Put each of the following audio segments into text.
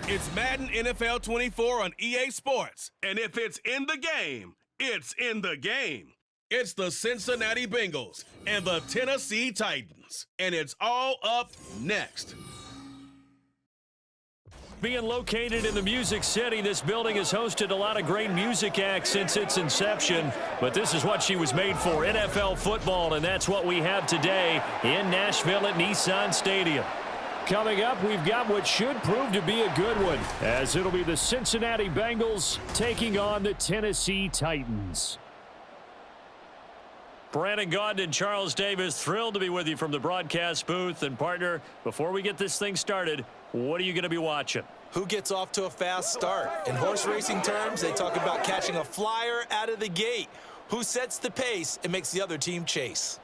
It's Madden NFL 24 on EA Sports. And if it's in the game, it's in the game. It's the Cincinnati Bengals and the Tennessee Titans. And it's all up next. Being located in the Music City, this building has hosted a lot of great music acts since its inception. But this is what she was made for, NFL football, and that's what we have today in Nashville at Nissan Stadium. Coming up, we've got what should prove to be a good one, as it'll be the Cincinnati Bengals taking on the Tennessee Titans. Brandon Gaudin and Charles Davis, thrilled to be with you from the broadcast booth. And partner, before we get this thing started, what are you going to be watching? Who gets off to a fast start? In horse racing terms, they talk about catching a flyer out of the gate. Who sets the pace and makes the other team chase?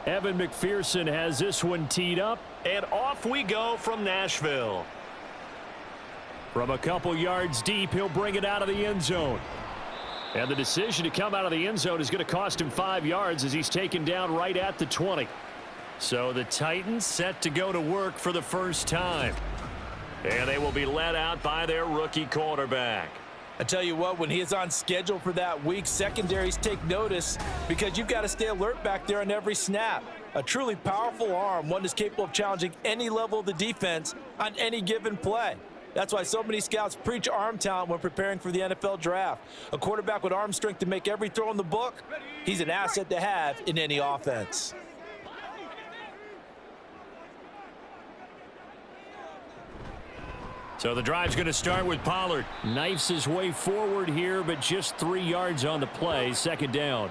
Evan McPherson has this one teed up, and off we go from Nashville. From a couple yards deep, he'll bring it out of the end zone. And the decision to come out of the end zone is going to cost him 5 yards as he's taken down right at the 20. So the Titans set to go to work for the first time. And they will be led out by their rookie quarterback. I tell you what, when he is on schedule for that week, secondaries take notice because you've got to stay alert back there on every snap. A truly powerful arm, one that's capable of challenging any level of the defense on any given play. That's why so many scouts preach arm talent when preparing for the NFL draft. A quarterback with arm strength to make every throw in the book, he's an asset to have in any offense. So the drive's going to start with Pollard. Knifes his way forward here, but just 3 yards on the play, second down.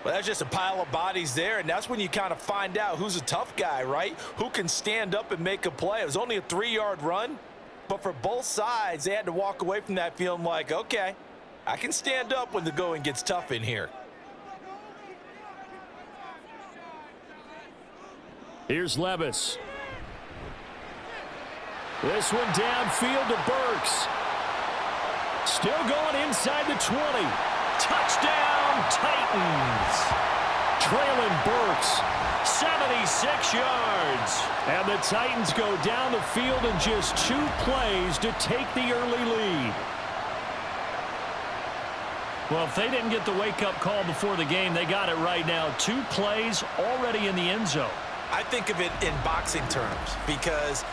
Well, that's just a pile of bodies there, and that's when you kind of find out who's a tough guy, right? Who can stand up and make a play. It was only a 3-yard run, but for both sides, they had to walk away from that feeling like, okay, I can stand up when the going gets tough in here. Here's Levis. This one downfield to Burks. Still going inside the 20. Touchdown, Titans. Trailing Burks, 76 yards. And the Titans go down the field in just 2 plays to take the early lead. Well, if they didn't get the wake-up call before the game, they got it right now. 2 plays already in the end zone. I think of it in boxing terms because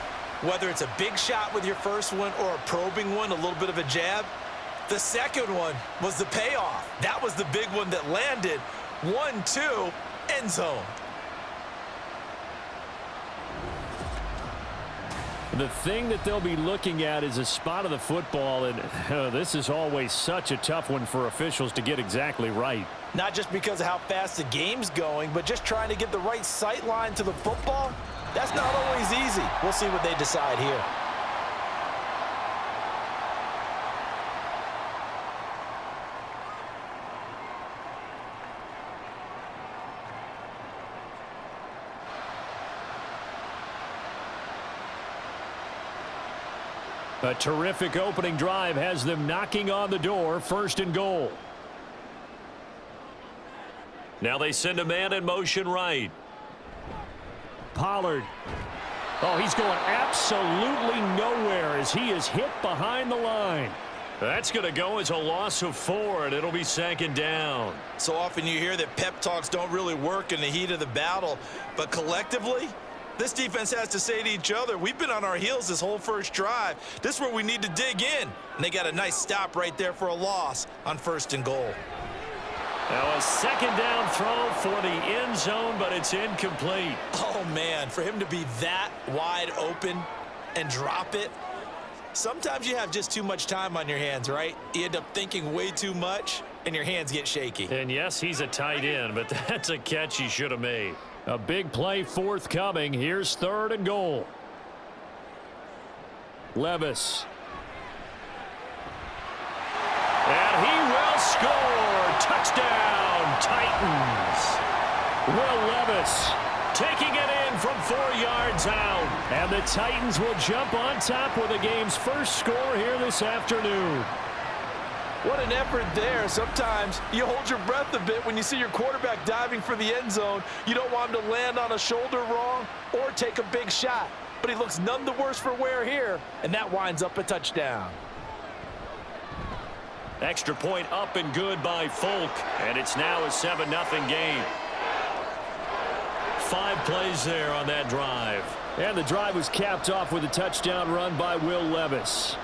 whether it's a big shot with your first one or a probing one, a little bit of a jab, the second one was the payoff. That was the big one that landed. 1-2, end zone. The thing that they'll be looking at is a spot of the football, and this is always such a tough one for officials to get exactly right. Not just because of how fast the game's going, but just trying to get the right sight line to the football. That's not always easy. We'll see what they decide here. A terrific opening drive has them knocking on the door, 1st and goal. Now they send a man in motion right. Pollard. Oh, he's going absolutely nowhere as he is hit behind the line. That's going to go as a loss of 4, and it'll be 2nd down. So often you hear that pep talks don't really work in the heat of the battle, but collectively, this defense has to say to each other, we've been on our heels this whole first drive. This is where we need to dig in. And they got a nice stop right there for a loss on 1st and goal. Now a 2nd down throw for the end zone, but it's incomplete. Oh, man, for him to be that wide open and drop it, Sometimes you have just too much time on your hands, right? You end up thinking way too much, and your hands get shaky. And yes, he's a tight end, but that's a catch he should have made. A big play forthcoming. Here's 3rd and goal. Levis. And he will score. Touchdown, Titans. Will Levis taking it in from 4 yards out. And the Titans will jump on top with the game's first score here this afternoon. What an effort there. Sometimes you hold your breath a bit when you see your quarterback diving for the end zone. You don't want him to land on a shoulder wrong or take a big shot. But he looks none the worse for wear here, and that winds up a touchdown. Extra point up and good by Folk, and it's now a 7-0 game. 5 plays there on that drive. And the drive was capped off with a touchdown run by Will Levis.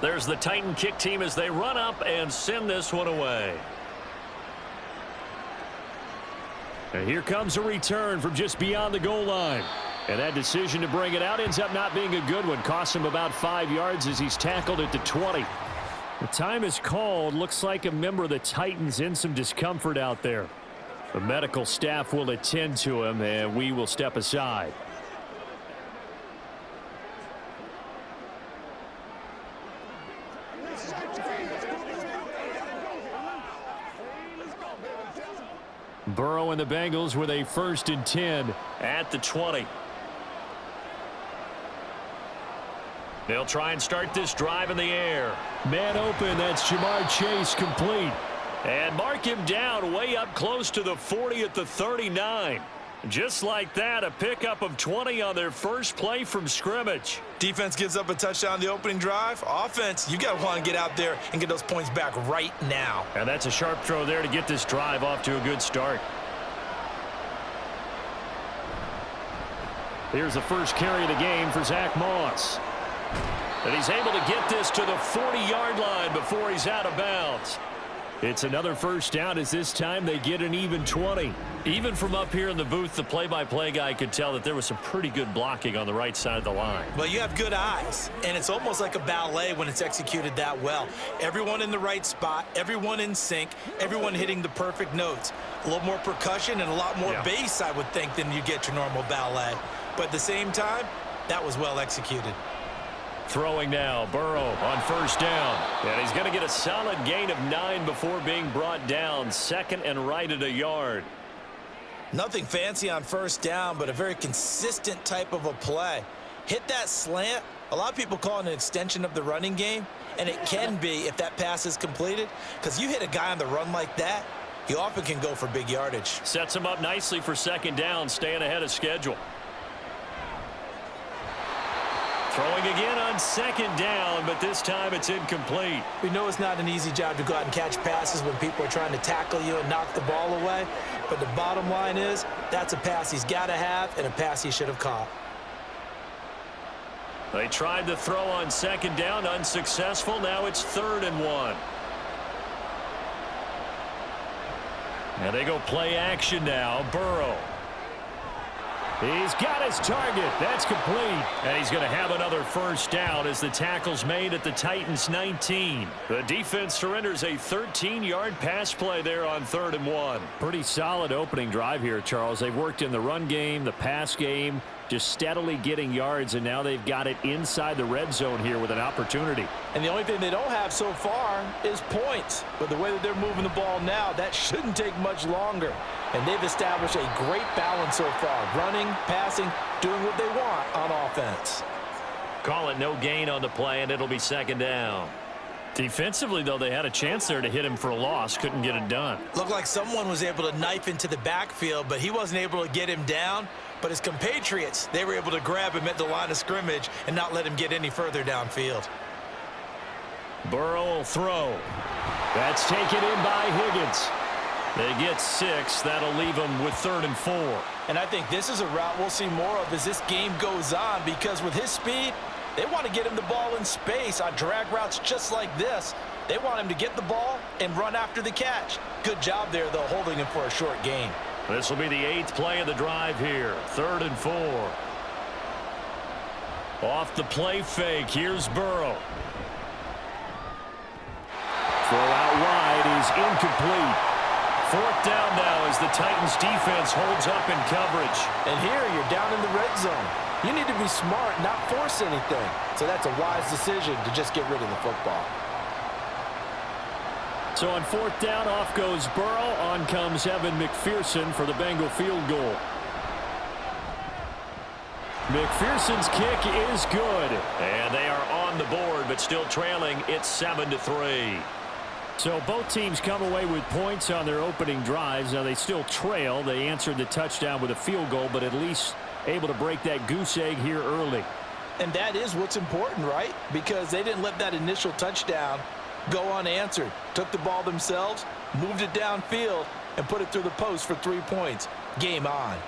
There's the Titan kick team as they run up and send this one away. And here comes a return from just beyond the goal line. And that decision to bring it out ends up not being a good one. Costs him about 5 yards as he's tackled at the 20. The time is called. Looks like a member of the Titans in some discomfort out there. The medical staff will attend to him, and we will step aside. Burrow and the Bengals with a 1st and 10 at the 20. They'll try and start this drive in the air. Man open, that's Jamar Chase complete. And mark him down way up close to the 40 at the 39. Just like that, a pickup of 20 on their first play from scrimmage. Defense gives up a touchdown on the opening drive. Offense, you got to want to get out there and get those points back right now. And that's a sharp throw there to get this drive off to a good start. Here's the first carry of the game for Zach Moss. And he's able to get this to the 40-yard line before he's out of bounds. It's another first down as this time they get an even 20. Even from up here in the booth, the play-by-play guy could tell that there was some pretty good blocking on the right side of the line. Well, you have good eyes, and it's almost like a ballet when it's executed that well. Everyone in the right spot, everyone in sync, everyone hitting the perfect notes. A little more percussion and a lot more bass, I would think, than you get your normal ballet. But at the same time, that was well executed. Throwing now, Burrow on 1st down. And he's going to get a solid gain of 9 before being brought down. 2nd and right at a yard. Nothing fancy on 1st down, but a very consistent type of a play. Hit that slant. A lot of people call it an extension of the running game, and it can be if that pass is completed, because you hit a guy on the run like that, he often can go for big yardage. Sets him up nicely for 2nd down, staying ahead of schedule. Throwing again on 2nd down, but this time it's incomplete. We know it's not an easy job to go out and catch passes when people are trying to tackle you and knock the ball away, but the bottom line is that's a pass he's got to have and a pass he should have caught. They tried to throw on 2nd down, unsuccessful. Now it's 3rd and 1. And they go play action now. Burrow. He's got his target. That's complete. And he's going to have another first down as the tackle's made at the Titans' 19. The defense surrenders a 13-yard pass play there on 3rd and 1. Pretty solid opening drive here, Charles. They've worked in the run game, the pass game, just steadily getting yards, and now they've got it inside the red zone here with an opportunity. And the only thing they don't have so far is points. But the way that they're moving the ball now, that shouldn't take much longer. And they've established a great balance so far. Running, passing, doing what they want on offense. Call it no gain on the play, and it'll be 2nd down. Defensively, though, they had a chance there to hit him for a loss. Couldn't get it done. Looked like someone was able to knife into the backfield, but he wasn't able to get him down. But his compatriots, they were able to grab him at the line of scrimmage and not let him get any further downfield. Burrow will throw. That's taken in by Higgins. They get 6. That'll leave them with 3rd and 4. And I think this is a route we'll see more of as this game goes on, because with his speed, they want to get him the ball in space on drag routes just like this. They want him to get the ball and run after the catch. Good job there, though, holding him for a short gain. This will be the 8th play of the drive here. 3rd and 4. Off the play fake. Here's Burrow. Throw out wide is incomplete. 4th down now as the Titans defense holds up in coverage. And here you're down in the red zone. You need to be smart, not force anything. So that's a wise decision to just get rid of the football. So on 4th down, off goes Burrow. On comes Evan McPherson for the Bengal field goal. McPherson's kick is good. And they are on the board, but still trailing. It's 7-3. So both teams come away with points on their opening drives. Now they still trail. They answered the touchdown with a field goal, but at least able to break that goose egg here early. And that is what's important, right? Because they didn't let that initial touchdown go unanswered. Took the ball themselves, moved it downfield, and put it through the post for 3 points. Game on.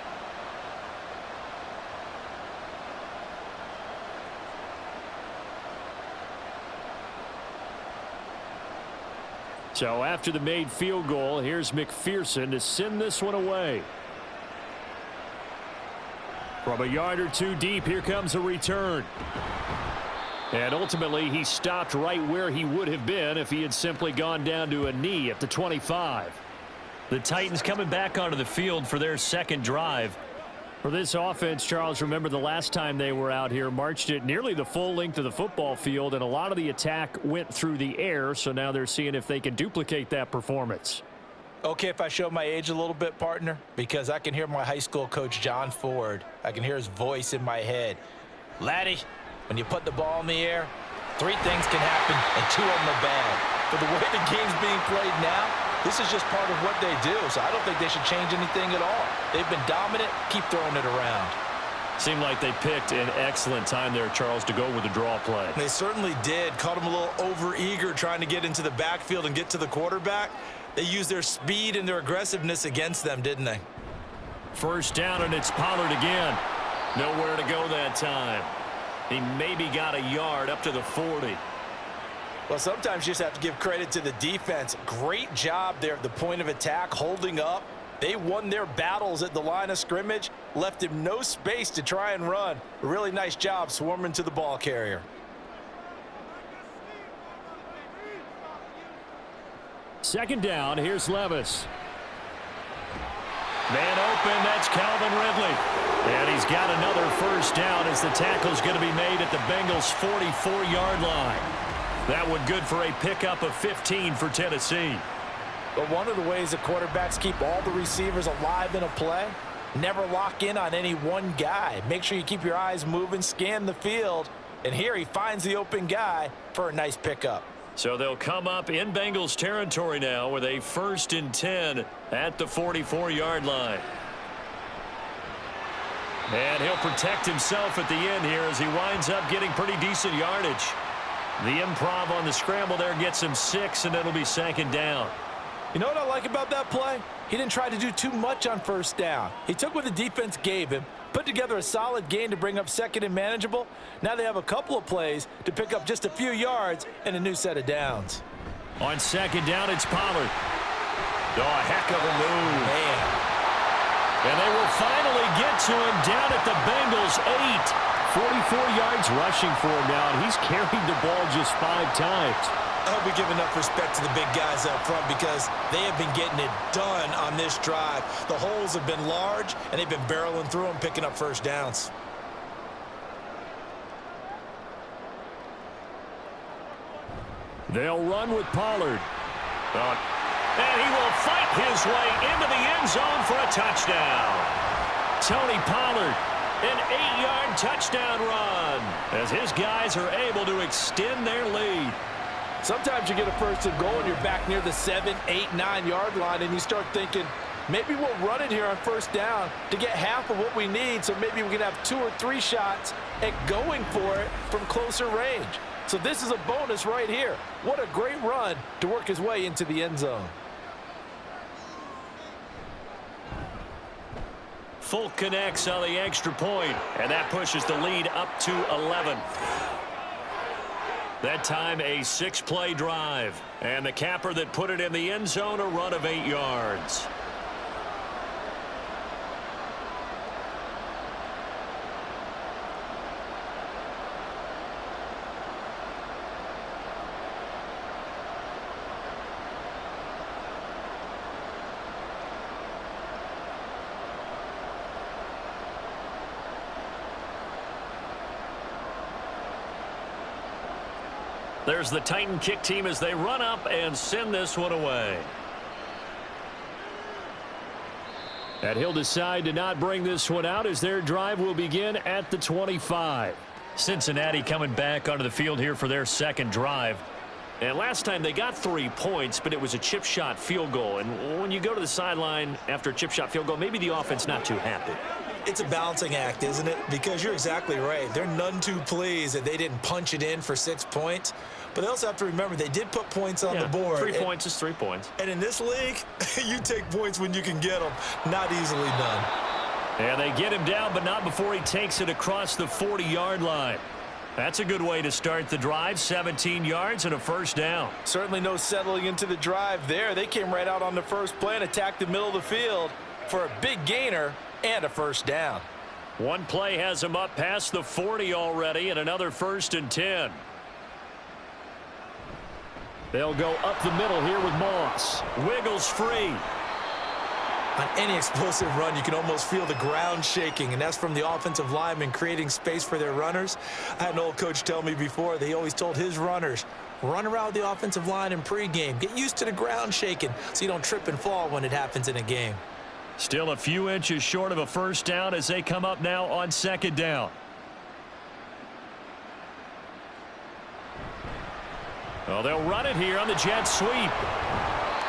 So after the made field goal, here's McPherson to send this one away. From a yard or two deep, here comes a return. And ultimately, he stopped right where he would have been if he had simply gone down to a knee at the 25. The Titans coming back onto the field for their second drive. For this offense, Charles, remember the last time they were out here, marched it nearly the full length of the football field, and a lot of the attack went through the air, so now they're seeing if they can duplicate that performance. Okay, if I show my age a little bit, partner, because I can hear my high school coach, John Ford. I can hear his voice in my head. Laddie, when you put the ball in the air, 3 things can happen, and 2 of them are bad. But the way the game's being played now, this is just part of what they do, so I don't think they should change anything at all. They've been dominant. Keep throwing it around. Seemed like they picked an excellent time there, Charles, to go with the draw play. They certainly did. Caught them a little over-eager trying to get into the backfield and get to the quarterback. They used their speed and their aggressiveness against them, didn't they? 1st down, and it's Pollard again. Nowhere to go that time. He maybe got a yard up to the 40. Well, sometimes you just have to give credit to the defense. Great job there at the point of attack, holding up. They won their battles at the line of scrimmage, left him no space to try and run. A really nice job swarming to the ball carrier. Second down, here's Levis. Man open, that's Calvin Ridley. And he's got another 1st down as the tackle's going to be made at the Bengals' 44-yard line. That one good for a pickup of 15 for Tennessee. But one of the ways the quarterbacks keep all the receivers alive in a play, never lock in on any one guy. Make sure you keep your eyes moving, scan the field, and here he finds the open guy for a nice pickup. So they'll come up in Bengals territory now with a 1st and 10 at the 44-yard line. And he'll protect himself at the end here as he winds up getting pretty decent yardage. The improv on the scramble there gets him 6, and it'll be 2nd down. You know what I like about that play? He didn't try to do too much on 1st down. He took what the defense gave him, put together a solid gain to bring up 2nd and manageable. Now they have a couple of plays to pick up just a few yards and a new set of downs. On 2nd down, it's Pollard. Oh, a heck of a move. Man. And they will finally get to him down at the Bengals' 8. 44 yards rushing for him now, and he's carried the ball just 5 times. I hope we give enough respect to the big guys up front because they have been getting it done on this drive. The holes have been large, and they've been barreling through them, picking up 1st downs. They'll run with Pollard. And he will fight his way into the end zone for a touchdown. Tony Pollard, an 8-yard touchdown run as his guys are able to extend their lead. Sometimes you get a 1st and goal and you're back near the 7, 8, 9-yard line and you start thinking, maybe we'll run it here on 1st down to get half of what we need, so maybe we can have 2 or 3 shots at going for it from closer range. So this is a bonus right here. What a great run to work his way into the end zone. Folk connects on the extra point, and that pushes the lead up to 11. That time a 6-play drive, and the capper that put it in the end zone, a run of 8 yards. There's the Titan kick team as they run up and send this one away. And he'll decide to not bring this one out as their drive will begin at the 25. Cincinnati coming back onto the field here for their second drive. And last time they got 3 points, but it was a chip shot field goal. And when you go to the sideline after a chip shot field goal, maybe the offense not too happy. It's a balancing act, isn't it? Because you're exactly right. They're none too pleased that they didn't punch it in for 6 points. But they also have to remember they did put points on the board. 3 points is 3 points. And in this league, you take points when you can get them. Not easily done. And they get him down, but not before he takes it across the 40-yard line. That's a good way to start the drive. 17 yards and a first down. Certainly no settling into the drive there. They came right out on the first play and attacked the middle of the field for a big gainer and a first down. One play has him up past the 40 already, and another 1st and 10. They'll go up the middle here with Moss. Wiggles free. On any explosive run, you can almost feel the ground shaking, and that's from the offensive linemen creating space for their runners. I had an old coach tell me before, they always told his runners, run around the offensive line in pregame. Get used to the ground shaking so you don't trip and fall when it happens in a game. Still a few inches short of a first down as they come up now on 2nd down. Well, they'll run it here on the jet sweep.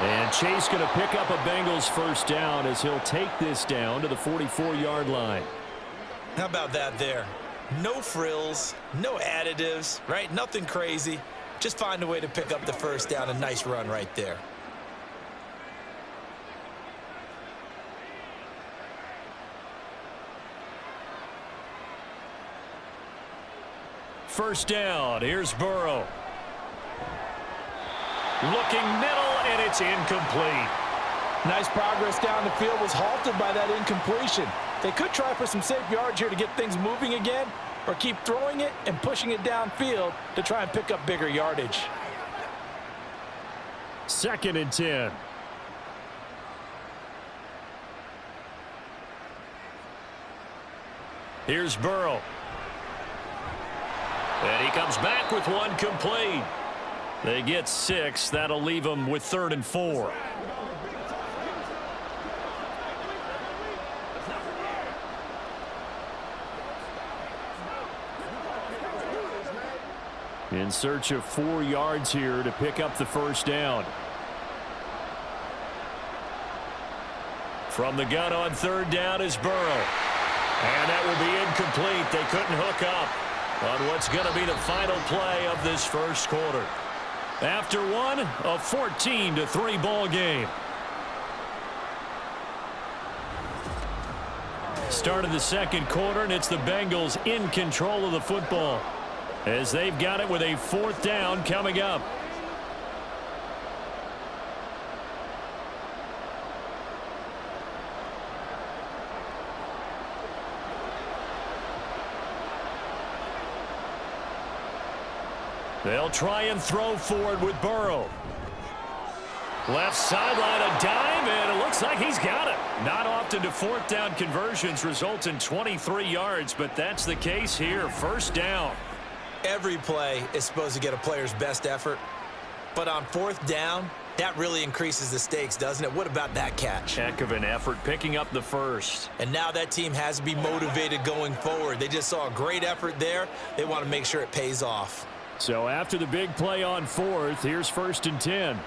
And Chase going to pick up a Bengals first down as he'll take this down to the 44-yard line. How about that there? No frills, no additives, right? Nothing crazy. Just find a way to pick up the first down. A nice run right there. First down. Here's Burrow. Looking middle, and it's incomplete. Nice progress down the field was halted by that incompletion. They could try for some safe yards here to get things moving again, or keep throwing it and pushing it downfield to try and pick up bigger yardage. 2nd and 10. Here's Burrow. And he comes back with one complete. They get 6. That'll leave them with 3rd and 4. In search of 4 yards here to pick up the first down. From the gun on 3rd down is Burrow. And that will be incomplete. They couldn't hook up on what's going to be the final play of this first quarter. After one, a 14-3 ball game. Start of the second quarter, and it's the Bengals in control of the football as they've got it with a 4th down coming up. They'll try and throw forward with Burrow. Left sideline, a dive, and it looks like he's got it. Not often do 4th down conversions result in 23 yards, but that's the case here. First down. Every play is supposed to get a player's best effort, but on 4th down, that really increases the stakes, doesn't it? What about that catch? Heck of an effort picking up the first. And now that team has to be motivated going forward. They just saw a great effort there. They want to make sure it pays off. So after the big play on 4th, here's 1st and 10.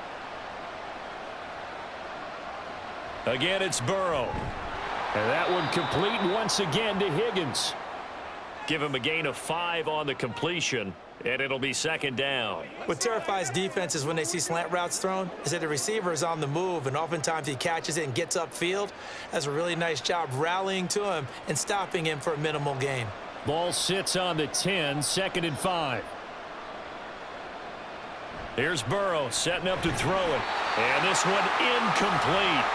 Again, it's Burrow. And that one complete once again to Higgins. Give him a gain of 5 on the completion. And it'll be second down. What terrifies defenses when they see slant routes thrown is that the receiver is on the move, and oftentimes he catches it and gets upfield. Does a really nice job rallying to him and stopping him for a minimal gain. Ball sits on the 10, 2nd and 5. Here's Burrow setting up to throw it. And this one incomplete.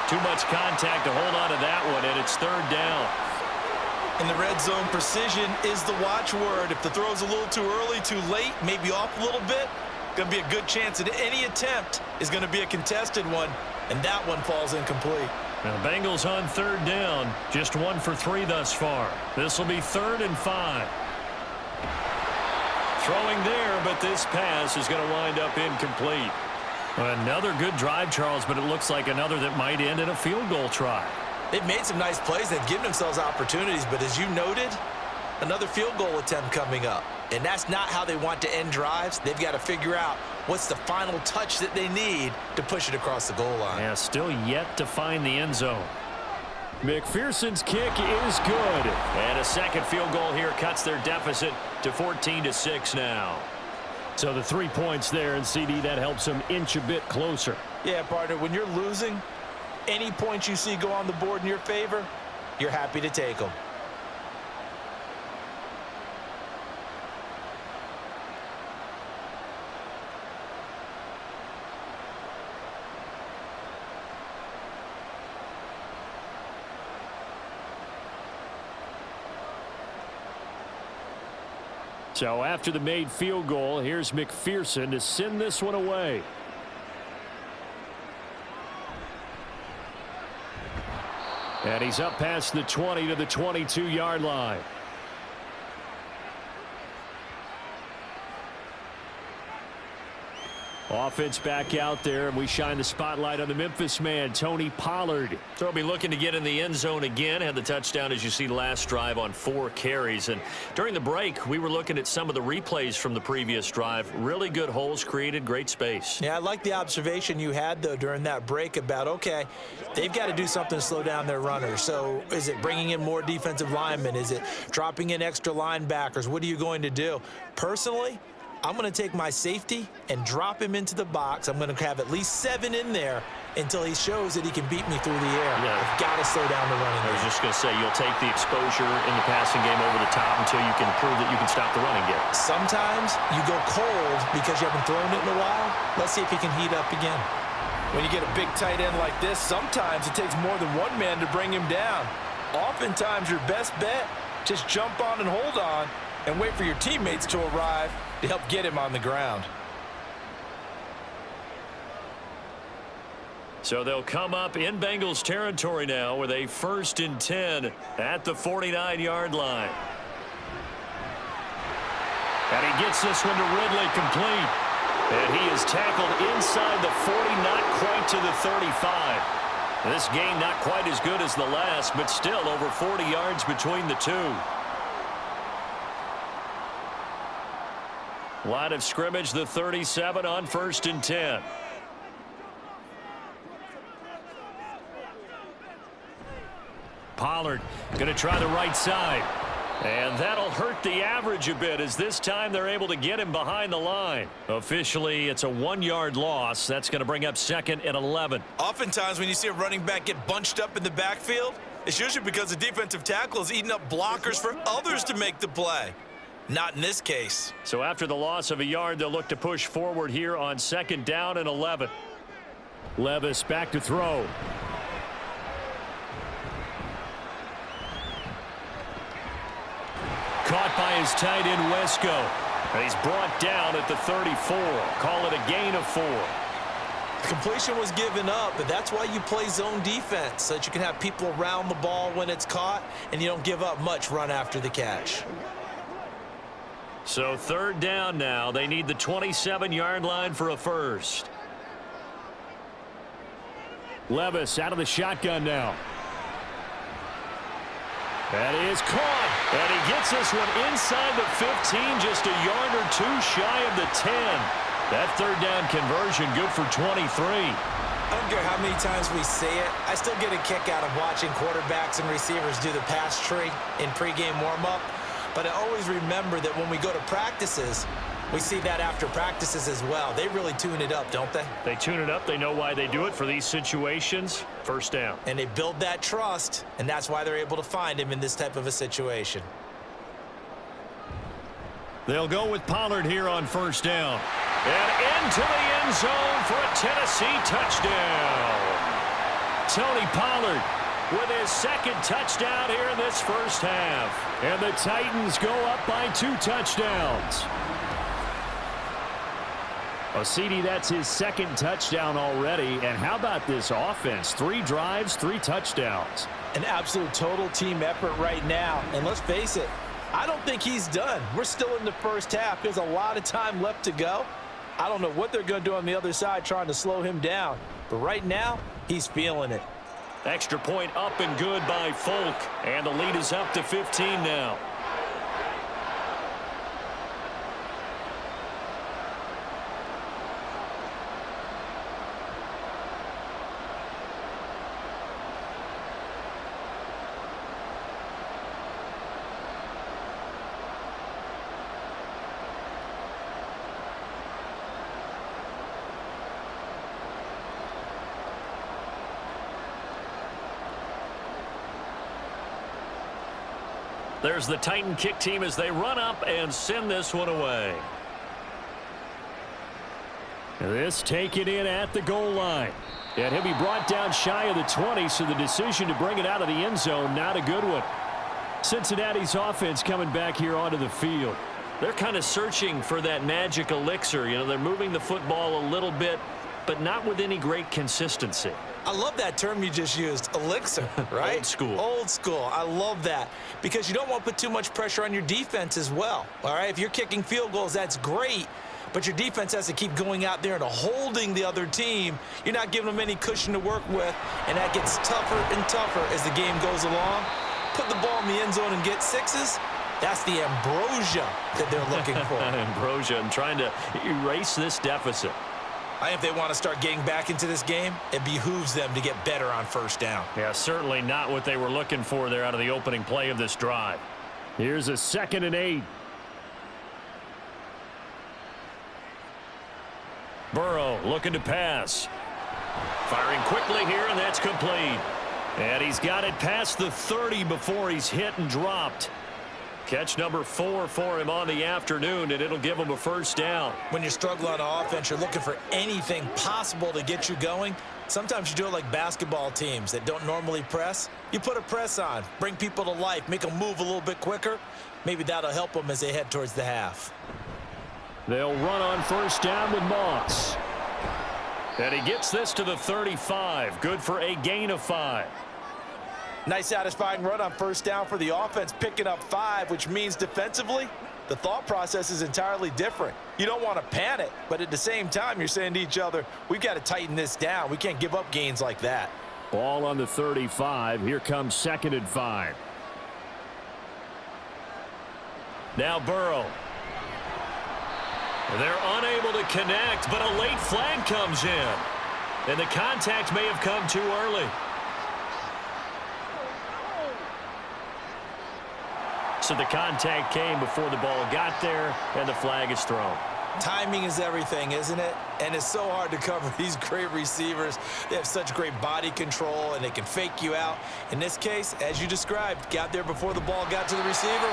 Too much contact to hold on to that one, and it's 3rd down. In the red zone, precision is the watchword. If the throw's a little too early, too late, maybe off a little bit, going to be a good chance that any attempt is going to be a contested one, and that one falls incomplete. Now, Bengals on 3rd down, just 1 for 3 thus far. This will be 3rd and 5. Throwing there, but this pass is going to wind up incomplete. Another good drive, Charles, but it looks like another that might end in a field goal try. They've made some nice plays. They've given themselves opportunities, but as you noted, another field goal attempt coming up. And that's not how they want to end drives. They've got to figure out what's the final touch that they need to push it across the goal line. Yeah, still yet to find the end zone. McPherson's kick is good. And a second field goal here cuts their deficit to 14-6 now. So the 3 points there, and CD, that helps them inch a bit closer. Yeah, partner, when you're losing, any points you see go on the board in your favor, you're happy to take them. So after the made field goal, here's McPherson to send this one away. And he's up past the 20 to the 22-yard line. Offense back out there, and we shine the spotlight on the Memphis man, Tony Pollard. So he'll be looking to get in the end zone again. Had the touchdown, as you see, last drive on 4 carries. And during the break, we were looking at some of the replays from the previous drive. Really good holes created, great space. Yeah, I like the observation you had, though, during that break about, okay, they've got to do something to slow down their runners. So is it bringing in more defensive linemen? Is it dropping in extra linebackers? What are you going to do? Personally, I'm going to take my safety and drop him into the box. I'm going to have at least 7 in there until he shows that he can beat me through the air. Yeah. I've got to slow down the running game. I was just going to say, you'll take the exposure in the passing game over the top until you can prove that you can stop the running game. Sometimes you go cold because you haven't thrown it in a while. Let's see if he can heat up again. When you get a big tight end like this, sometimes it takes more than one man to bring him down. Oftentimes, your best bet, just jump on and hold on and wait for your teammates to arrive to help get him on the ground. So they'll come up in Bengals territory now with a 1st and 10 at the 49-yard line. And he gets this one to Ridley complete. And he is tackled inside the 40, not quite to the 35. This game not quite as good as the last, but still over 40 yards between the two. Line of scrimmage, the 37 on 1st and 10. Pollard going to try the right side. And that'll hurt the average a bit, as this time they're able to get him behind the line. Officially, it's a 1-yard loss. That's going to bring up 2nd and 11. Oftentimes when you see a running back get bunched up in the backfield, it's usually because the defensive tackle is eating up blockers for others to make the play. Not in this case. So after the loss of a yard, they'll look to push forward here on 2nd down and 11. Levis back to throw. Caught by his tight end, Wesco. And he's brought down at the 34. Call it a gain of 4. The completion was given up, but that's why you play zone defense, so that you can have people around the ball when it's caught, and you don't give up much run after the catch. So 3rd down now. They need the 27-yard line for a first. Levis out of the shotgun now. That is caught. And he gets this one inside the 15, just a yard or 2 shy of the 10. That 3rd down conversion good for 23. I don't care how many times we say it, I still get a kick out of watching quarterbacks and receivers do the pass tree in pregame warm-up. But I always remember that when we go to practices, we see that after practices as well. They really tune it up, don't they? They tune it up. They know why they do it for these situations. First down. And they build that trust, and that's why they're able to find him in this type of a situation. They'll go with Pollard here on first down. And into the end zone for a Tennessee touchdown. Tony Pollard with his second touchdown here in this first half. And the Titans go up by 2 touchdowns. Well, CD, that's his second touchdown already. And how about this offense? 3 drives, 3 touchdowns. An absolute total team effort right now. And let's face it, I don't think he's done. We're still in the first half. There's a lot of time left to go. I don't know what they're going to do on the other side trying to slow him down. But right now, he's feeling it. Extra point up and good by Folk. And the lead is up to 15 now. There's the Titan kick team as they run up and send this one away. This taken in at the goal line. And he'll be brought down shy of the 20, so the decision to bring it out of the end zone, not a good one. Cincinnati's offense coming back here onto the field. They're kind of searching for that magic elixir. You know, they're moving the football a little bit, but not with any great consistency. I love that term you just used, elixir, right? Old school. Old school. I love that because you don't want to put too much pressure on your defense as well, all right? If you're kicking field goals, that's great, but your defense has to keep going out there and holding the other team. You're not giving them any cushion to work with, and that gets tougher and tougher as the game goes along. Put the ball in the end zone and get 6s. That's the ambrosia that they're looking for. Ambrosia and trying to erase this deficit. I think if they want to start getting back into this game, it behooves them to get better on first down. Yeah, certainly not what they were looking for there out of the opening play of this drive. Here's a 2nd and 8. Burrow looking to pass. Firing quickly here, and that's complete. And he's got it past the 30 before he's hit and dropped. Catch number 4 for him on the afternoon, and it'll give him a first down. When you're struggling on offense, you're looking for anything possible to get you going. Sometimes you do it like basketball teams that don't normally press. You put a press on, bring people to life, make them move a little bit quicker. Maybe that'll help them as they head towards the half. They'll run on first down with Moss. And he gets this to the 35. Good for a gain of 5. Nice satisfying run on first down for the offense, picking up 5, which means defensively, the thought process is entirely different. You don't want to panic, but at the same time, you're saying to each other, we've got to tighten this down. We can't give up gains like that. Ball on the 35. Here comes 2nd and 5. Now Burrow. They're unable to connect, but a late flag comes in. And the contact may have come too early. So the contact came before the ball got there, and the flag is thrown. Timing is everything, isn't it? And it's so hard to cover these great receivers. They have such great body control, and they can fake you out. In this case, as you described, got there before the ball got to the receiver.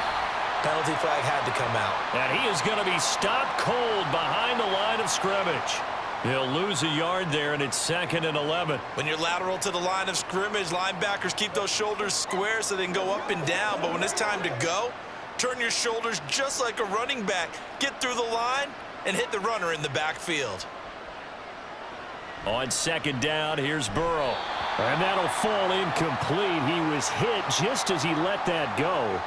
Penalty flag had to come out. And he is going to be stopped cold behind the line of scrimmage. He'll lose a yard there, and it's 2nd and 11. When you're lateral to the line of scrimmage, linebackers keep those shoulders square so they can go up and down. But when it's time to go, turn your shoulders just like a running back. Get through the line and hit the runner in the backfield. On 2nd down, here's Burrow. And that'll fall incomplete. He was hit just as he let that go.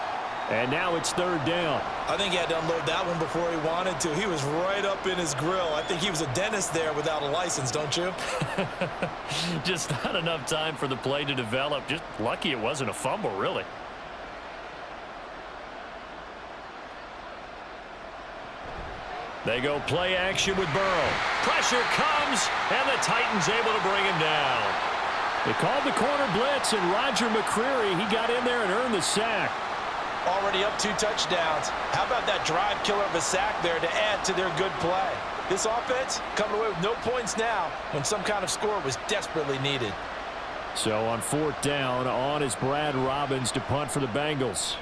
And now it's 3rd down. I think he had to unload that one before he wanted to. He was right up in his grill. I think he was a dentist there without a license, don't you? Just not enough time for the play to develop. Just lucky it wasn't a fumble, really. They go play action with Burrow. Pressure comes, and the Titans able to bring him down. They called the corner blitz, and Roger McCreary, he got in there and earned the sack. Already up 2 touchdowns. How about that drive killer of a sack there to add to their good play? This offense coming away with no points now when some kind of score was desperately needed. So on 4th down, on is Brad Robbins to punt for the Bengals.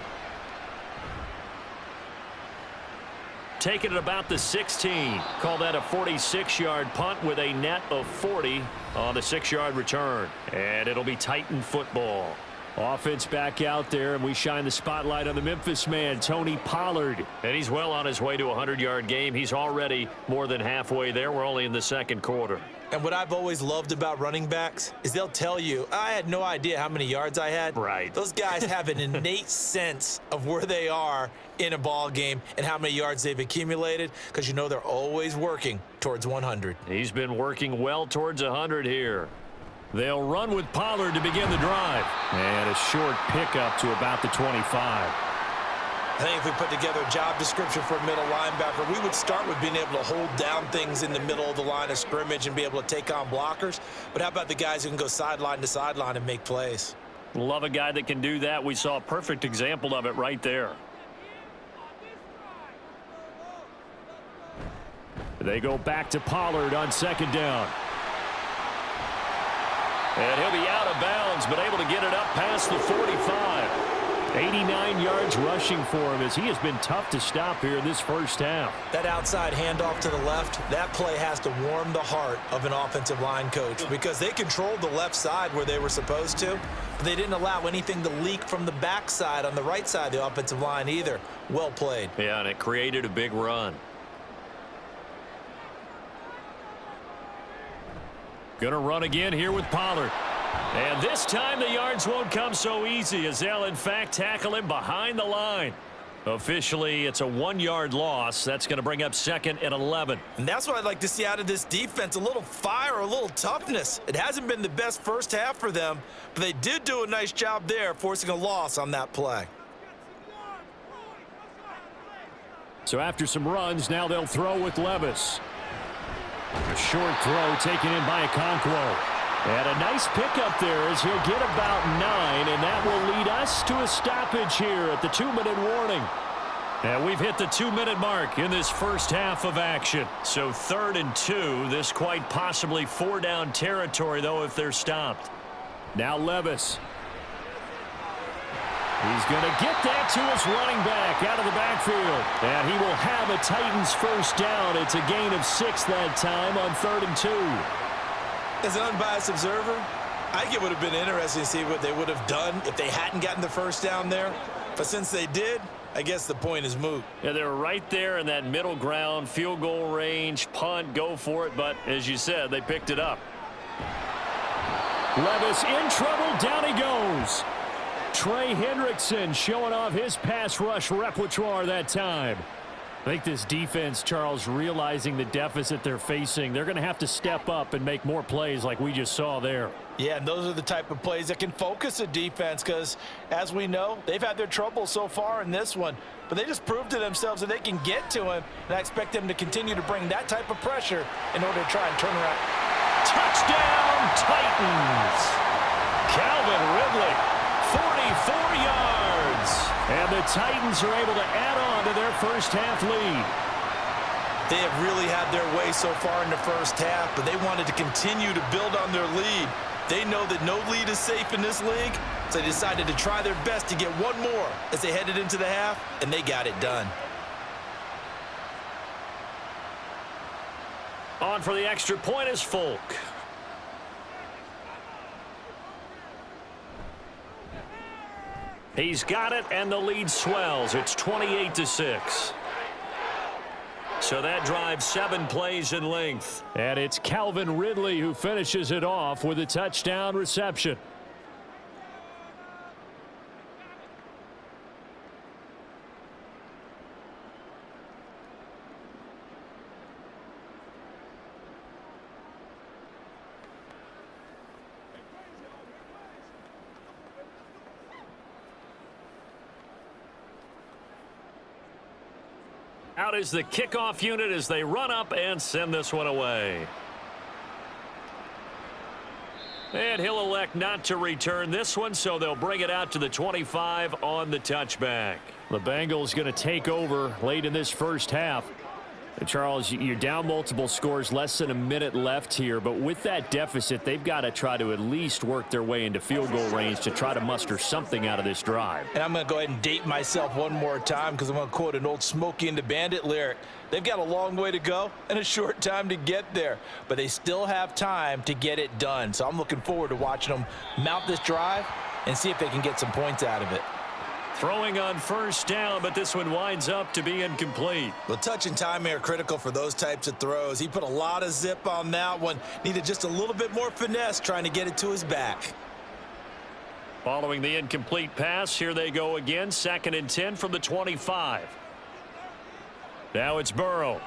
Taking it about the 16. Call that a 46-yard punt with a net of 40 on the 6-yard return. And it'll be Titan football. Offense back out there, and we shine the spotlight on the Memphis man, Tony Pollard. And he's well on his way to a 100-yard game. He's already more than halfway there. We're only in the 2nd quarter. And what I've always loved about running backs is they'll tell you, I had no idea how many yards I had. Right. Those guys have an innate sense of where they are in a ball game and how many yards they've accumulated, because you know they're always working towards 100. He's been working well towards 100 here. They'll run with Pollard to begin the drive. And a short pickup to about the 25. I think if we put together a job description for a middle linebacker, we would start with being able to hold down things in the middle of the line of scrimmage and be able to take on blockers. But how about the guys who can go sideline to sideline and make plays? Love a guy that can do that. We saw a perfect example of it right there. They go back to Pollard on 2nd down. And he'll be out of bounds, but able to get it up past the 45. 89 yards rushing for him, as he has been tough to stop here in this first half. That outside handoff to the left, that play has to warm the heart of an offensive line coach, because they controlled the left side where they were supposed to, but they didn't allow anything to leak from the backside on the right side of the offensive line either. Well played. Yeah, and it created a big run. Gonna run again here with Pollard. And this time the yards won't come so easy, as they'll in fact tackle him behind the line. Officially, it's a 1-yard loss. That's going to bring up 2nd and 11. And that's what I'd like to see out of this defense, a little fire, a little toughness. It hasn't been the best first half for them, but they did do a nice job there, forcing a loss on that play. So after some runs, now they'll throw with Levis. A short throw taken in by Okonkwo. And a nice pickup there as he'll get about 9, and that will lead us to a stoppage here at the 2-minute warning. And we've hit the 2-minute mark in this first half of action. So 3rd and 2, this quite possibly 4-down territory, though, if they're stopped. Now Levis. He's going to get that to his running back out of the backfield. And he will have a Titans first down. It's a gain of 6 that time on 3rd and 2. As an unbiased observer, I think it would have been interesting to see what they would have done if they hadn't gotten the first down there. But since they did, I guess the point is moot. Yeah, they were right there in that middle ground, field goal range, punt, go for it. But as you said, they picked it up. Levis in trouble. Down he goes. Trey Hendrickson showing off his pass rush repertoire that time. I think this defense, Charles, realizing the deficit they're facing, they're going to have to step up and make more plays like we just saw there. Yeah, and those are the type of plays that can focus a defense, because, as we know, they've had their trouble so far in this one. But they just proved to themselves that they can get to him, and I expect them to continue to bring that type of pressure in order to try and turn around. Touchdown, Titans! Calvin Ridley, 44 yards. And the Titans are able to add on to their first half lead. They have really had their way so far in the first half, but they wanted to continue to build on their lead. They know that no lead is safe in this league, so they decided to try their best to get one more as they headed into the half, and they got it done. On for the extra point is Folk. He's got it, and the lead swells. It's 28-6. So that drives 7 plays in length. And it's Calvin Ridley who finishes it off with a touchdown reception. Out is the kickoff unit as they run up and send this one away. And he'll elect not to return this one, so they'll bring it out to the 25 on the touchback. The Bengals going to take over late in this first half. And Charles, you're down multiple scores, less than a minute left here. But with that deficit, they've got to try to at least work their way into field goal range to try to muster something out of this drive. And I'm going to go ahead and date myself one more time because I'm going to quote an old Smokey and the Bandit lyric. They've got a long way to go and a short time to get there. But they still have time to get it done. So I'm looking forward to watching them mount this drive and see if they can get some points out of it. Throwing on first down, but this one winds up to be incomplete. Well, touch and timing are critical for those types of throws. He put a lot of zip on that one. Needed just a little bit more finesse trying to get it to his back. Following the incomplete pass, here they go again. 2nd and 10 from the 25. Now it's Burrow.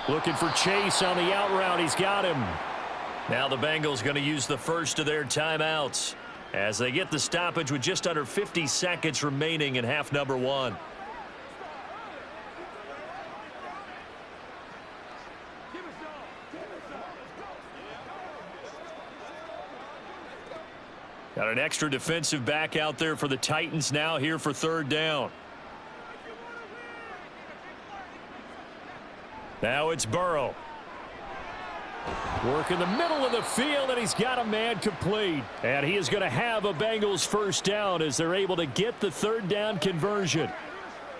Looking for Chase on the out route. He's got him. Now the Bengals going to use the first of their timeouts as they get the stoppage with just under 50 seconds remaining in half number 1. Got an extra defensive back out there for the Titans now here for 3rd down. Now it's Burrow. Work in the middle of the field, and he's got a man complete. And he is going to have a Bengals first down as they're able to get the 3rd down conversion.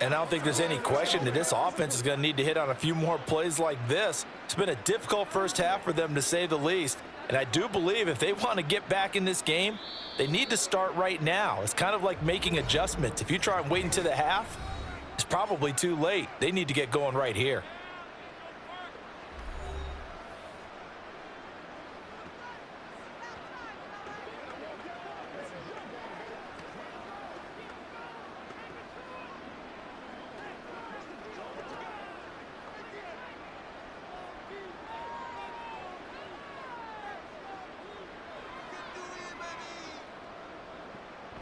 And I don't think there's any question that this offense is going to need to hit on a few more plays like this. It's been a difficult first half for them, to say the least. And I do believe if they want to get back in this game, they need to start right now. It's kind of like making adjustments. If you try and wait until the half, it's probably too late. They need to get going right here.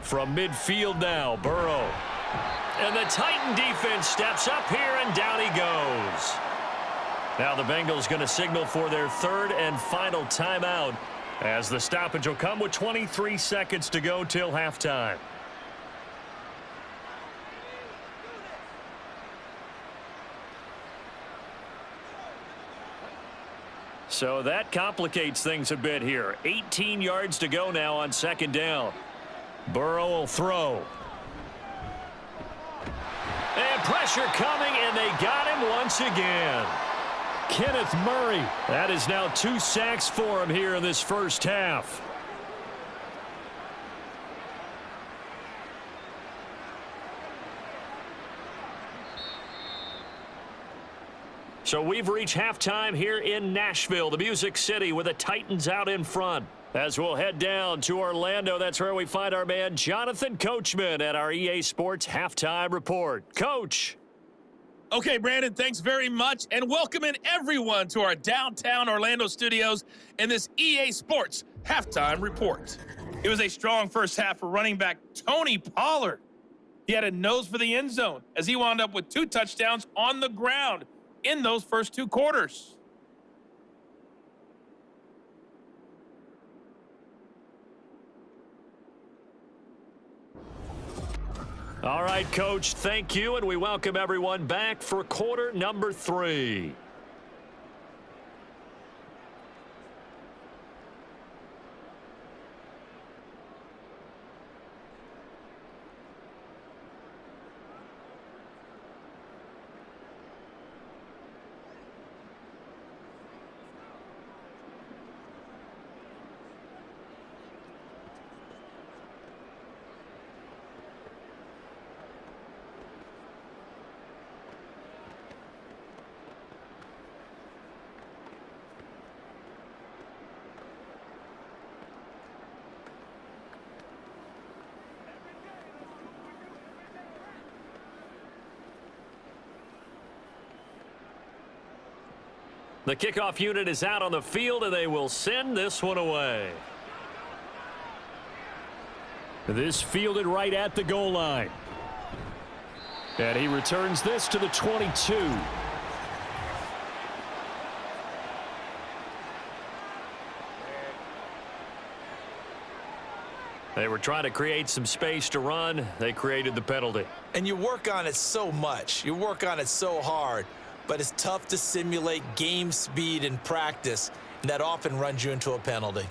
From midfield now, Burrow. And the Titan defense steps up here, and down he goes. Now the Bengals going to signal for their 3rd and final timeout as the stoppage will come with 23 seconds to go till halftime. So that complicates things a bit here. 18 yards to go now on 2nd down. Burrow will throw. And pressure coming, and they got him once again. Kenneth Murray. That is now 2 sacks for him here in this first half. So we've reached halftime here in Nashville, the Music City, with the Titans out in front. As we'll head down to Orlando, that's where we find our man Jonathan Coachman at our EA Sports Halftime Report. Coach. Okay, Brandon, thanks very much, and welcome in everyone to our downtown Orlando studios in this EA Sports Halftime Report. It was a strong first half for running back Tony Pollard. He had a nose for the end zone as he wound up with 2 touchdowns on the ground in those first 2 quarters. All right, Coach, thank you, and we welcome everyone back for quarter number 3. The kickoff unit is out on the field, and they will send this one away. This fielded right at the goal line. And he returns this to the 22. They were trying to create some space to run. They created the penalty. And you work on it so much. You work on it so hard. But it's tough to simulate game speed in practice. And that often runs you into a penalty.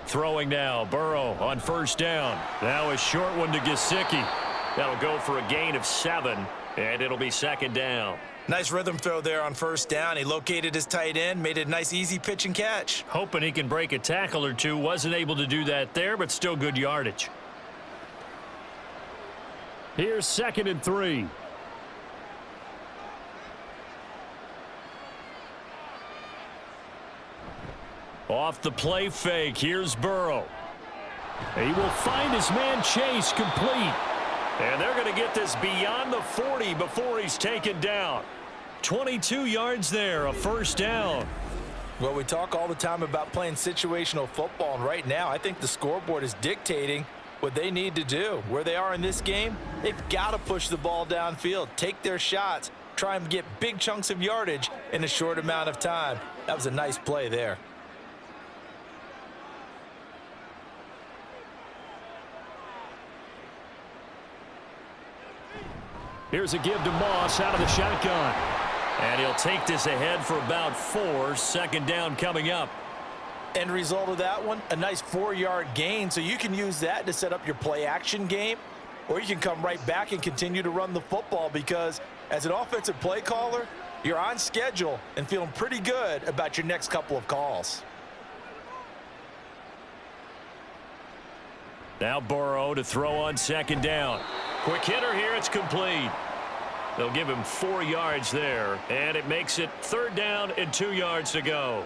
Throwing now, Burrow on first down. Now a short one to Gesicki. That'll go for a gain of 7, and it'll be second down. Nice rhythm throw there on first down. He located his tight end, made it a nice easy pitch and catch. Hoping he can break a tackle or two. Wasn't able to do that there, but still good yardage. Here's 2nd and 3. Off the play fake, here's Burrow. He will find his man Chase complete. And they're going to get this beyond the 40 before he's taken down. 22 yards there, a first down. Well, we talk all the time about playing situational football, and right now I think the scoreboard is dictating what they need to do. Where they are in this game, they've got to push the ball downfield, take their shots, try and get big chunks of yardage in a short amount of time. That was a nice play there. Here's a give to Moss out of the shotgun. And he'll take this ahead for about 4. Second down coming up. End result of that one, a nice 4-yard gain. So you can use that to set up your play-action game, or you can come right back and continue to run the football, because as an offensive play caller, you're on schedule and feeling pretty good about your next couple of calls. Now Burrow to throw on second down. Quick hitter here, it's complete. They'll give him 4 yards there, and it makes it 3rd down and 2 yards to go.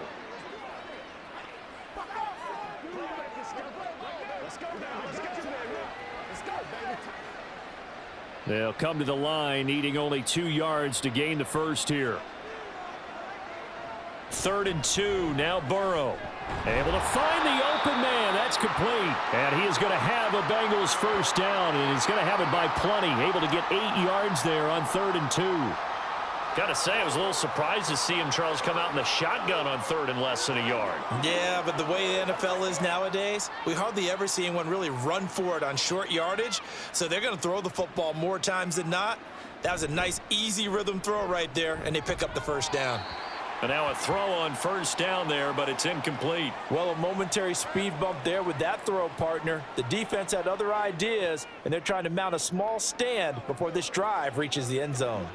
They'll come to the line, needing only 2 yards to gain the first here. 3rd and 2, now Burrow. Able to find the open man. That's complete. And he is going to have a Bengals first down, and he's going to have it by plenty. Able to get 8 yards there on 3rd and 2. Got to say, I was a little surprised to see him, Charles, come out in the shotgun on 3rd and less than a yard. Yeah, but the way the NFL is nowadays, we hardly ever see anyone really run for it on short yardage. So they're going to throw the football more times than not. That was a nice, easy rhythm throw right there, and they pick up the first down. And now a throw on first down there, but it's incomplete. Well, a momentary speed bump there with that throw, partner. The defense had other ideas, and they're trying to mount a small stand before this drive reaches the end zone.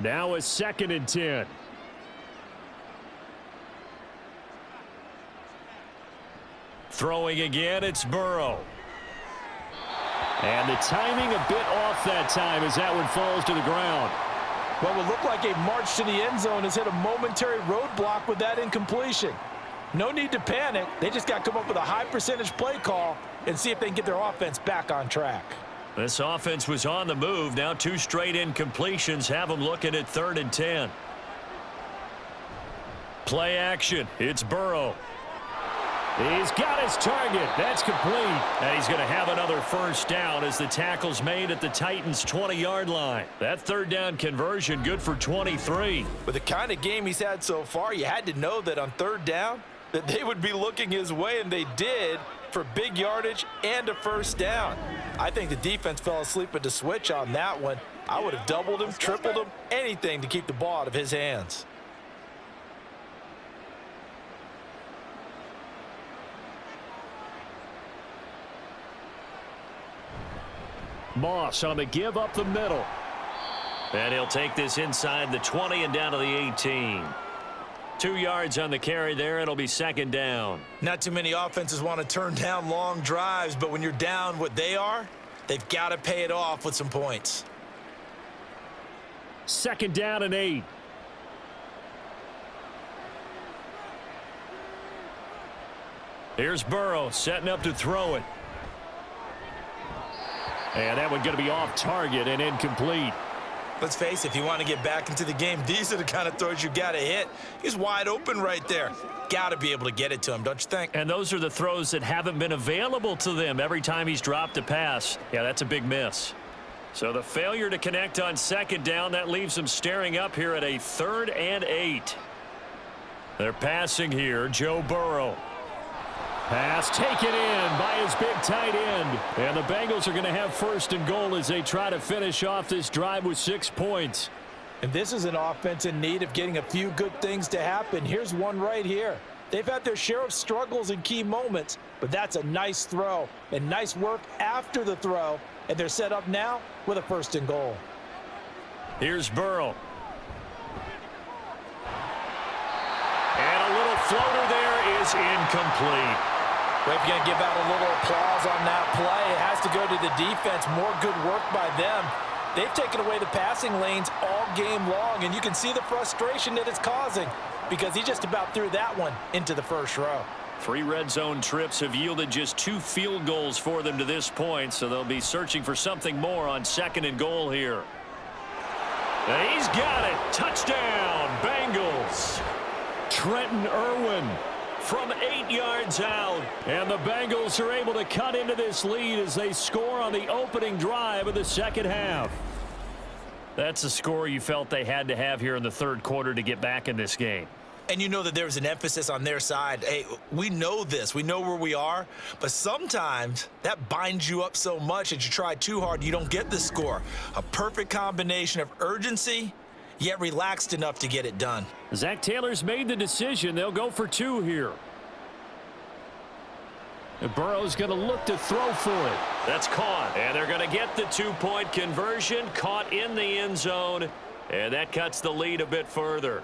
Now a 2nd and 10. Throwing again, it's Burrow. And the timing a bit off that time as that one falls to the ground. What would look like a march to the end zone has hit a momentary roadblock with that incompletion. No need to panic. They just got to come up with a high percentage play call and see if they can get their offense back on track. This offense was on the move. Now 2 straight incompletions have them looking at 3rd and 10. Play action. It's Burrow. He's got his target. That's complete. And he's going to have another first down as the tackle's made at the Titans' 20-yard line. That 3rd down conversion good for 23. With the kind of game he's had so far, you had to know that on 3rd down that they would be looking his way, and they did, for big yardage and a first down. I think the defense fell asleep at the switch on that one. I would have doubled him, tripled him, anything to keep the ball out of his hands. Moss on the give up the middle. And he'll take this inside the 20 and down to the 18. 2 yards on the carry there. It'll be 2nd down. Not too many offenses want to turn down long drives, but when you're down what they are, they've got to pay it off with some points. 2nd down and 8. Here's Burrow setting up to throw it. And that one going to be off target and incomplete. Let's face it, if you want to get back into the game, these are the kind of throws you got to hit. He's wide open right there. Got to be able to get it to him, don't you think? And those are the throws that haven't been available to them every time he's dropped a pass. Yeah, that's a big miss. So the failure to connect on second down, that leaves them staring up here at a 3rd and 8. They're passing here. Joe Burrow. Pass taken in by his big tight end. And the Bengals are going to have 1st and goal as they try to finish off this drive with 6 points. And this is an offense in need of getting a few good things to happen. Here's one right here. They've had their share of struggles in key moments, but that's a nice throw and nice work after the throw. And they're set up now with a 1st and goal. Here's Burrow. And a little floater there is incomplete. We're going to give out a little applause on that play. It has to go to the defense. More good work by them. They've taken away the passing lanes all game long, and you can see the frustration that it's causing because he just about threw that one into the 1st row. 3 red zone trips have yielded just 2 field goals for them to this point, so they'll be searching for something more on 2nd and goal here. And he's got it. Touchdown, Bengals. Trenton Irwin from 8 yards out. And the Bengals are able to cut into this lead as they score on the opening drive of the 2nd half. That's a score you felt they had to have here in the 3rd quarter to get back in this game. And you know that there was an emphasis on their side. Hey, we know this. We know where we are. But sometimes that binds you up so much that you try too hard, you don't get the score. A perfect combination of urgency, yet relaxed enough to get it done. Zach Taylor's made the decision. They'll go for 2 here. And Burrow's going to look to throw for it. That's caught. And they're going to get the 2-point conversion. Caught in the end zone. And that cuts the lead a bit further.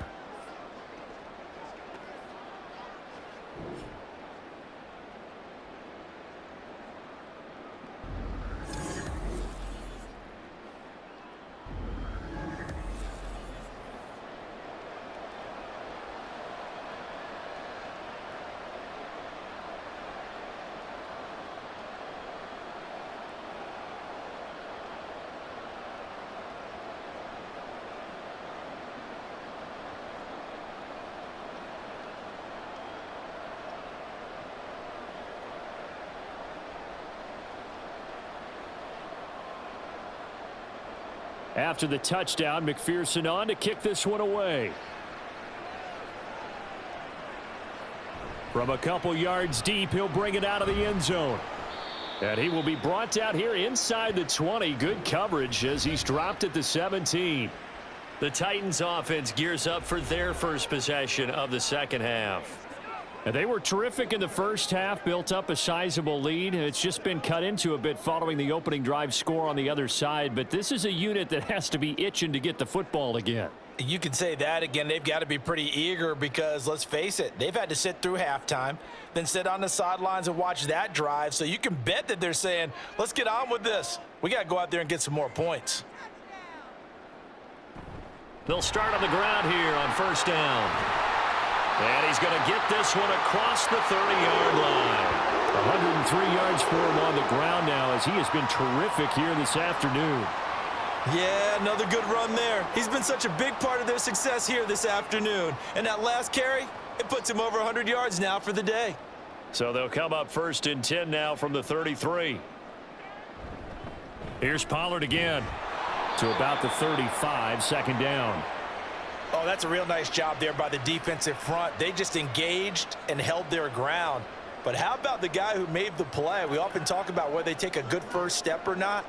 After the touchdown, McPherson on to kick this one away. From a couple yards deep, he'll bring it out of the end zone. And he will be brought down here inside the 20. Good coverage as he's dropped at the 17. The Titans offense gears up for their first possession of the 2nd half. And they were terrific in the 1st half, built up a sizable lead. It's just been cut into a bit following the opening drive score on the other side. But this is a unit that has to be itching to get the football again. You can say that again. They've got to be pretty eager because, let's face it, they've had to sit through halftime, then sit on the sidelines and watch that drive. So you can bet that they're saying, let's get on with this. We got to go out there and get some more points. They'll start on the ground here on 1st down. And he's going to get this one across the 30-yard line. 103 yards for him on the ground now as he has been terrific here this afternoon. Yeah, another good run there. He's been such a big part of their success here this afternoon. And that last carry, it puts him over 100 yards now for the day. So they'll come up 1st and 10 now from the 33. Here's Pollard again to about the 35, 2nd down. Oh, that's a real nice job there by the defensive front. They just engaged and held their ground. But how about the guy who made the play? We often talk about whether they take a good first step or not.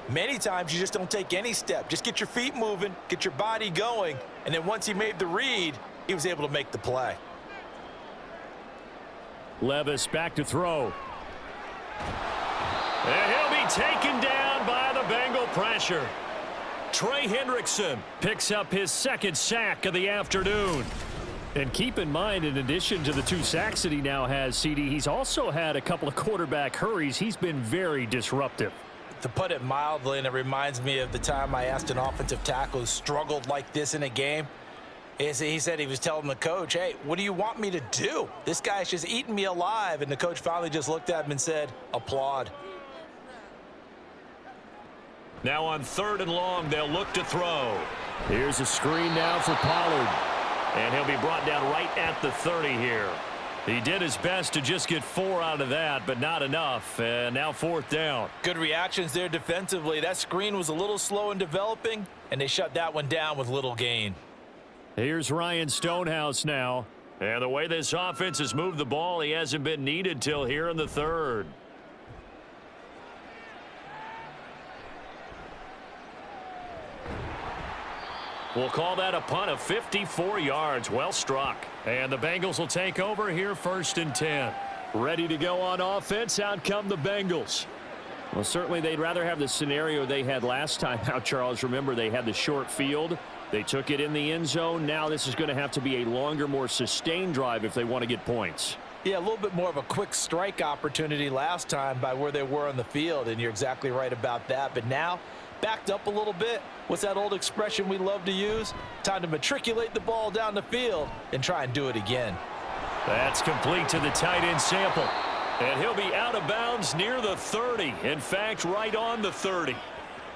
Many times you just don't take any step. Just get your feet moving, get your body going, and then once he made the read, he was able to make the play. Levis back to throw. And he'll be taken down by the Bengal pressure. Trey Hendrickson picks up his 2nd sack of the afternoon. And keep in mind, in addition to the 2 sacks that he now has, CD, he's also had a couple of quarterback hurries. He's been very disruptive. To put it mildly, and it reminds me of the time I asked an offensive tackle who struggled like this in a game. He said he was telling the coach, hey, what do you want me to do? This guy's just eating me alive. And the coach finally just looked at him and said, applaud. Now on 3rd and long, they'll look to throw. Here's a screen now for Pollard. And he'll be brought down right at the 30 here. He did his best to just get 4 out of that, but not enough. And now 4th down. Good reactions there defensively. That screen was a little slow in developing, and they shut that one down with little gain. Here's Ryan Stonehouse now. And the way this offense has moved the ball, he hasn't been needed till here in the 3rd. We'll call that a punt of 54 yards. Well struck. And the Bengals will take over here 1st and 10. Ready to go on offense. Out come the Bengals. Well, certainly they'd rather have the scenario they had last time out, Charles. Remember, they had the short field. They took it in the end zone. Now this is going to have to be a longer, more sustained drive if they want to get points. Yeah, a little bit more of a quick strike opportunity last time by where they were on the field, and you're exactly right about that. But now, backed up a little bit. What's that old expression we love to use? Time to matriculate the ball down the field and try and do it again. That's complete to the tight end Sample. And he'll be out of bounds near the 30. In fact, right on the 30.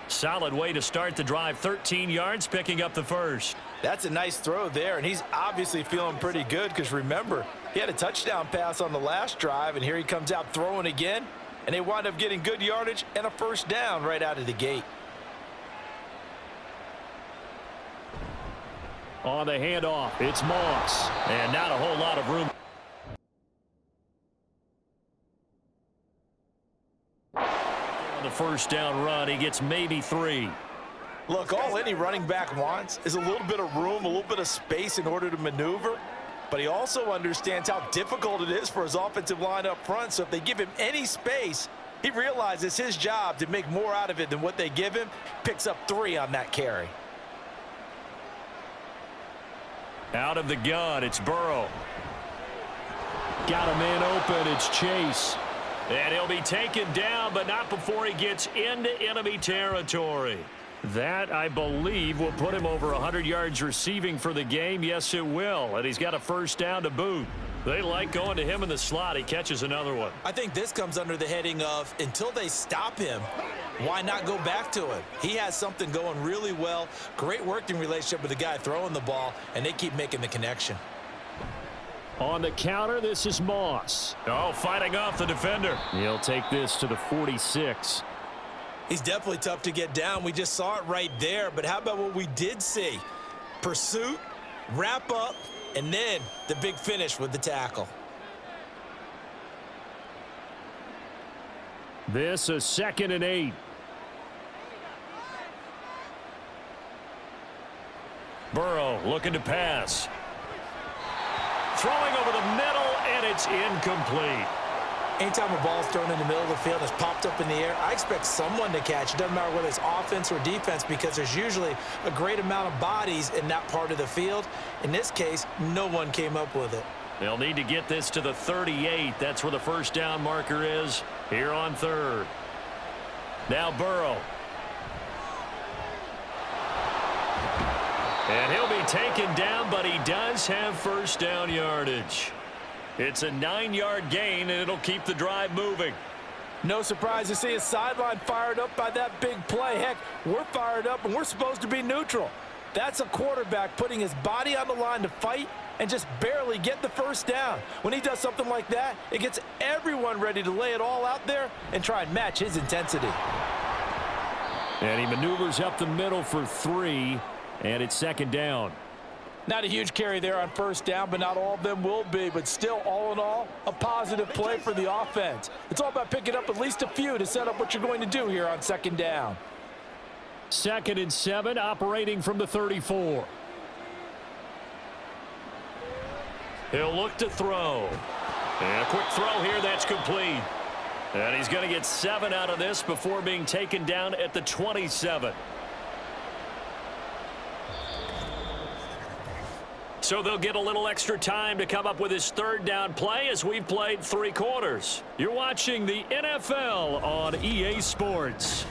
Solid way to start the drive. 13 yards, picking up the 1st. That's a nice throw there, and he's obviously feeling pretty good because, remember, he had a touchdown pass on the last drive, and here he comes out throwing again, and they wind up getting good yardage and a 1st down right out of the gate. On the handoff, it's Moss. And not a whole lot of room. On the 1st down run, he gets maybe 3. Look, all any running back wants is a little bit of room, a little bit of space in order to maneuver. But he also understands how difficult it is for his offensive line up front. So if they give him any space, he realizes his job to make more out of it than what they give him. Picks up 3 on that carry. Out of the gun, it's Burrow. Got a man open, it's Chase. And he'll be taken down, but not before he gets into enemy territory. That, I believe, will put him over 100 yards receiving for the game. Yes, it will. And he's got a 1st down to boot. They like going to him in the slot. He catches another one. I think this comes under the heading of until they stop him, why not go back to it? He has something going really well. Great working relationship with the guy throwing the ball, and they keep making the connection. On the counter, this is Moss. Oh, fighting off the defender. He'll take this to the 46. He's definitely tough to get down. We just saw it right there. But how about what we did see? Pursuit, wrap up, and then the big finish with the tackle. This is 2nd and 8. Burrow looking to pass. Throwing over the middle, and it's incomplete. Anytime a ball's thrown in the middle of the field and it's popped up in the air, I expect someone to catch. It doesn't matter whether it's offense or defense because there's usually a great amount of bodies in that part of the field. In this case, no one came up with it. They'll need to get this to the 38. That's where the 1st down marker is here on 3rd. Now Burrow. And he'll be taken down, but he does have 1st down yardage. It's a 9-yard gain, and it'll keep the drive moving. No surprise to see his sideline fired up by that big play. Heck, we're fired up, and we're supposed to be neutral. That's a quarterback putting his body on the line to fight and just barely get the 1st down. When he does something like that, it gets everyone ready to lay it all out there and try and match his intensity. And he maneuvers up the middle for 3, and it's 2nd down. Not a huge carry there on 1st down, but not all of them will be. But still, all in all, a positive play for the offense. It's all about picking up at least a few to set up what you're going to do here on 2nd down. 2nd and 7, operating from the 34. He'll look to throw. And a quick throw here, that's complete. And he's going to get 7 out of this before being taken down at the 27. So they'll get a little extra time to come up with his 3rd down play as we've played 3 quarters. You're watching the NFL on EA Sports.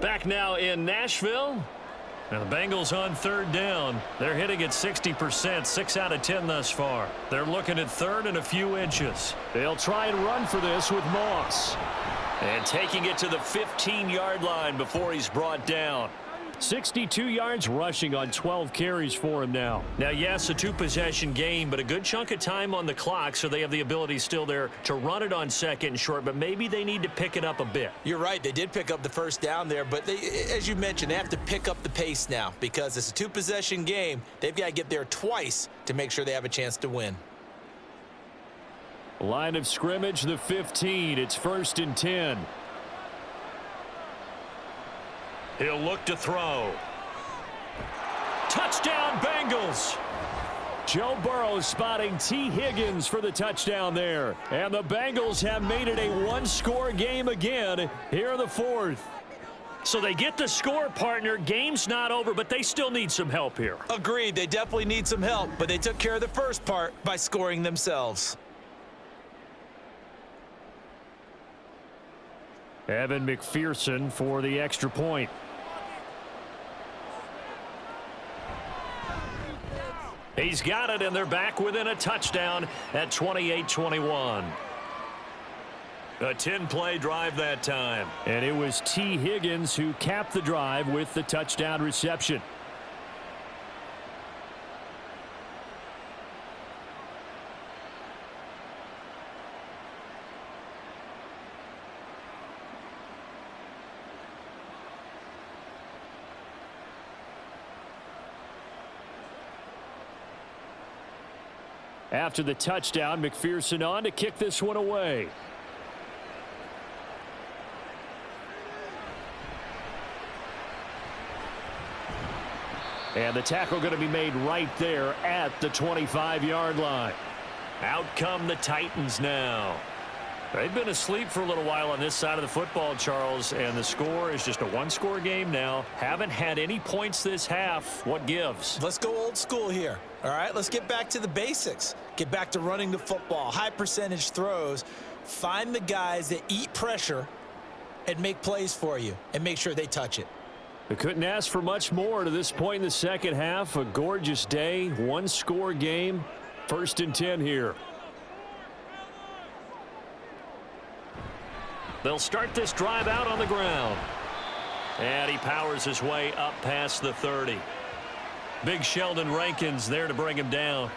Back now in Nashville. And the Bengals on 3rd down. They're hitting at 60%, 6 out of 10 thus far. They're looking at 3rd and a few inches. They'll try and run for this with Moss. And taking it to the 15-yard line before he's brought down. 62 yards rushing on 12 carries for him now. Now, yes, a two-possession game, but a good chunk of time on the clock, so they have the ability still there to run it on second and short, but maybe they need to pick it up a bit. You're right. They did pick up the first down there, but they, as you mentioned, they have to pick up the pace now because it's a two-possession game. They've got to get there twice to make sure they have a chance to win. Line of scrimmage, the 15. It's 1st and 10. He'll look to throw. Touchdown, Bengals. Joe Burrow spotting T. Higgins for the touchdown there. And the Bengals have made it a one-score game again here in the 4th. So they get the score, partner. Game's not over, but they still need some help here. Agreed. They definitely need some help, but they took care of the first part by scoring themselves. Evan McPherson for the extra point. He's got it, and they're back within a touchdown at 28-21. A 10-play drive that time. And it was T. Higgins who capped the drive with the touchdown reception. After the touchdown, McPherson on to kick this one away. And the tackle going to be made right there at the 25-yard line. Out come the Titans now. They've been asleep for a little while on this side of the football, Charles, and the score is just a one-score game now. Haven't had any points this half. What gives? Let's go old school here. All right, let's get back to the basics. Get back to running the football, high percentage throws. Find the guys that eat pressure and make plays for you and make sure they touch it. They couldn't ask for much more to this point in the second half. A gorgeous day, one-score game. 1st and 10 here. They'll start this drive out on the ground. And he powers his way up past the 30. Big Sheldon Rankins there to bring him down.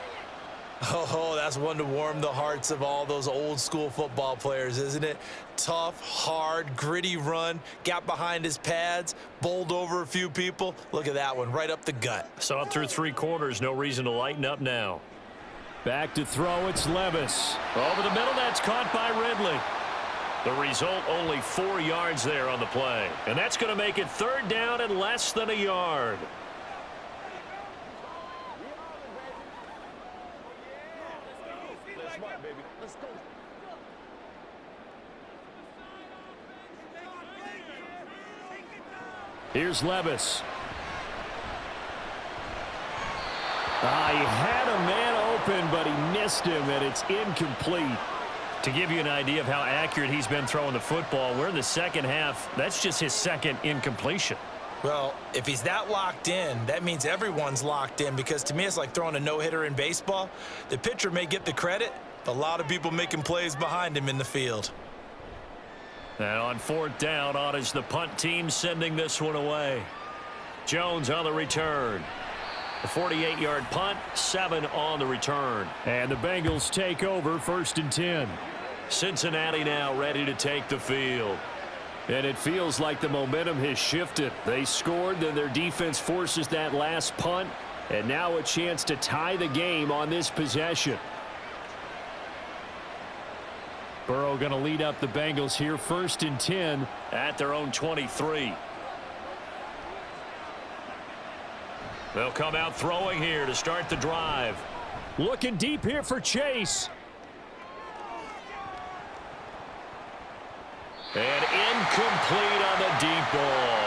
Oh, that's one to warm the hearts of all those old school football players, isn't it? Tough, hard, gritty run, got behind his pads, bowled over a few people. Look at that one, right up the gut. Saw it through 3 quarters, no reason to lighten up now. Back to throw, it's Levis. Over the middle, that's caught by Ridley. The result, only 4 yards there on the play. And that's going to make it 3rd down and less than a yard. Here's Levis. He had a man open, but he missed him, and it's incomplete. To give you an idea of how accurate he's been throwing the football, we're in the second half. That's just his 2nd incompletion. Well, if he's that locked in, that means everyone's locked in, because to me it's like throwing a no-hitter in baseball. The pitcher may get the credit, but a lot of people making plays behind him in the field. And on 4th down, on is the punt team sending this one away. Jones on the return. A 48-yard punt, 7 on the return. And the Bengals take over 1st and 10. Cincinnati now ready to take the field. And it feels like the momentum has shifted. They scored, then their defense forces that last punt. And now a chance to tie the game on this possession. Burrow going to lead up the Bengals here, 1st and 10 at their own 23. They'll come out throwing here to start the drive. Looking deep here for Chase. And incomplete on the deep ball.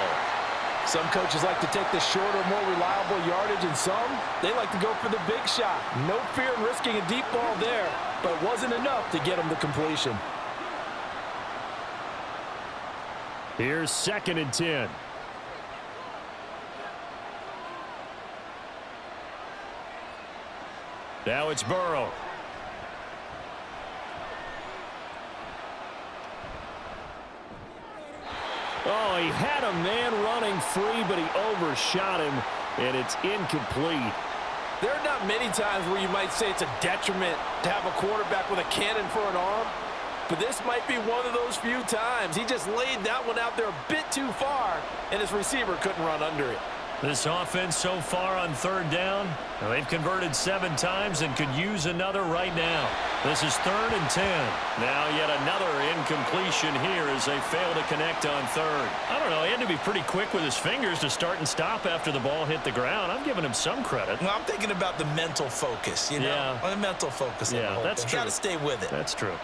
Some coaches like to take the shorter, more reliable yardage, and some, they like to go for the big shot. No fear in risking a deep ball there, but it wasn't enough to get them the completion. Here's 2nd and 10. Now it's Burrow. Oh, he had a man running free, but he overshot him, and it's incomplete. There are not many times where you might say it's a detriment to have a quarterback with a cannon for an arm, but this might be one of those few times. He just laid that one out there a bit too far, and his receiver couldn't run under it. This offense so far on third down, well, they've converted 7 times and could use another right now. This is 3rd and 10. Now yet another incompletion here as they fail to connect on third. I don't know, he had to be pretty quick with his fingers to start and stop after the ball hit the ground. I'm giving him some credit. Well, I'm thinking about the mental focus, you know? Yeah. The mental focus. Yeah, that's true. Got to stay with it. That's true.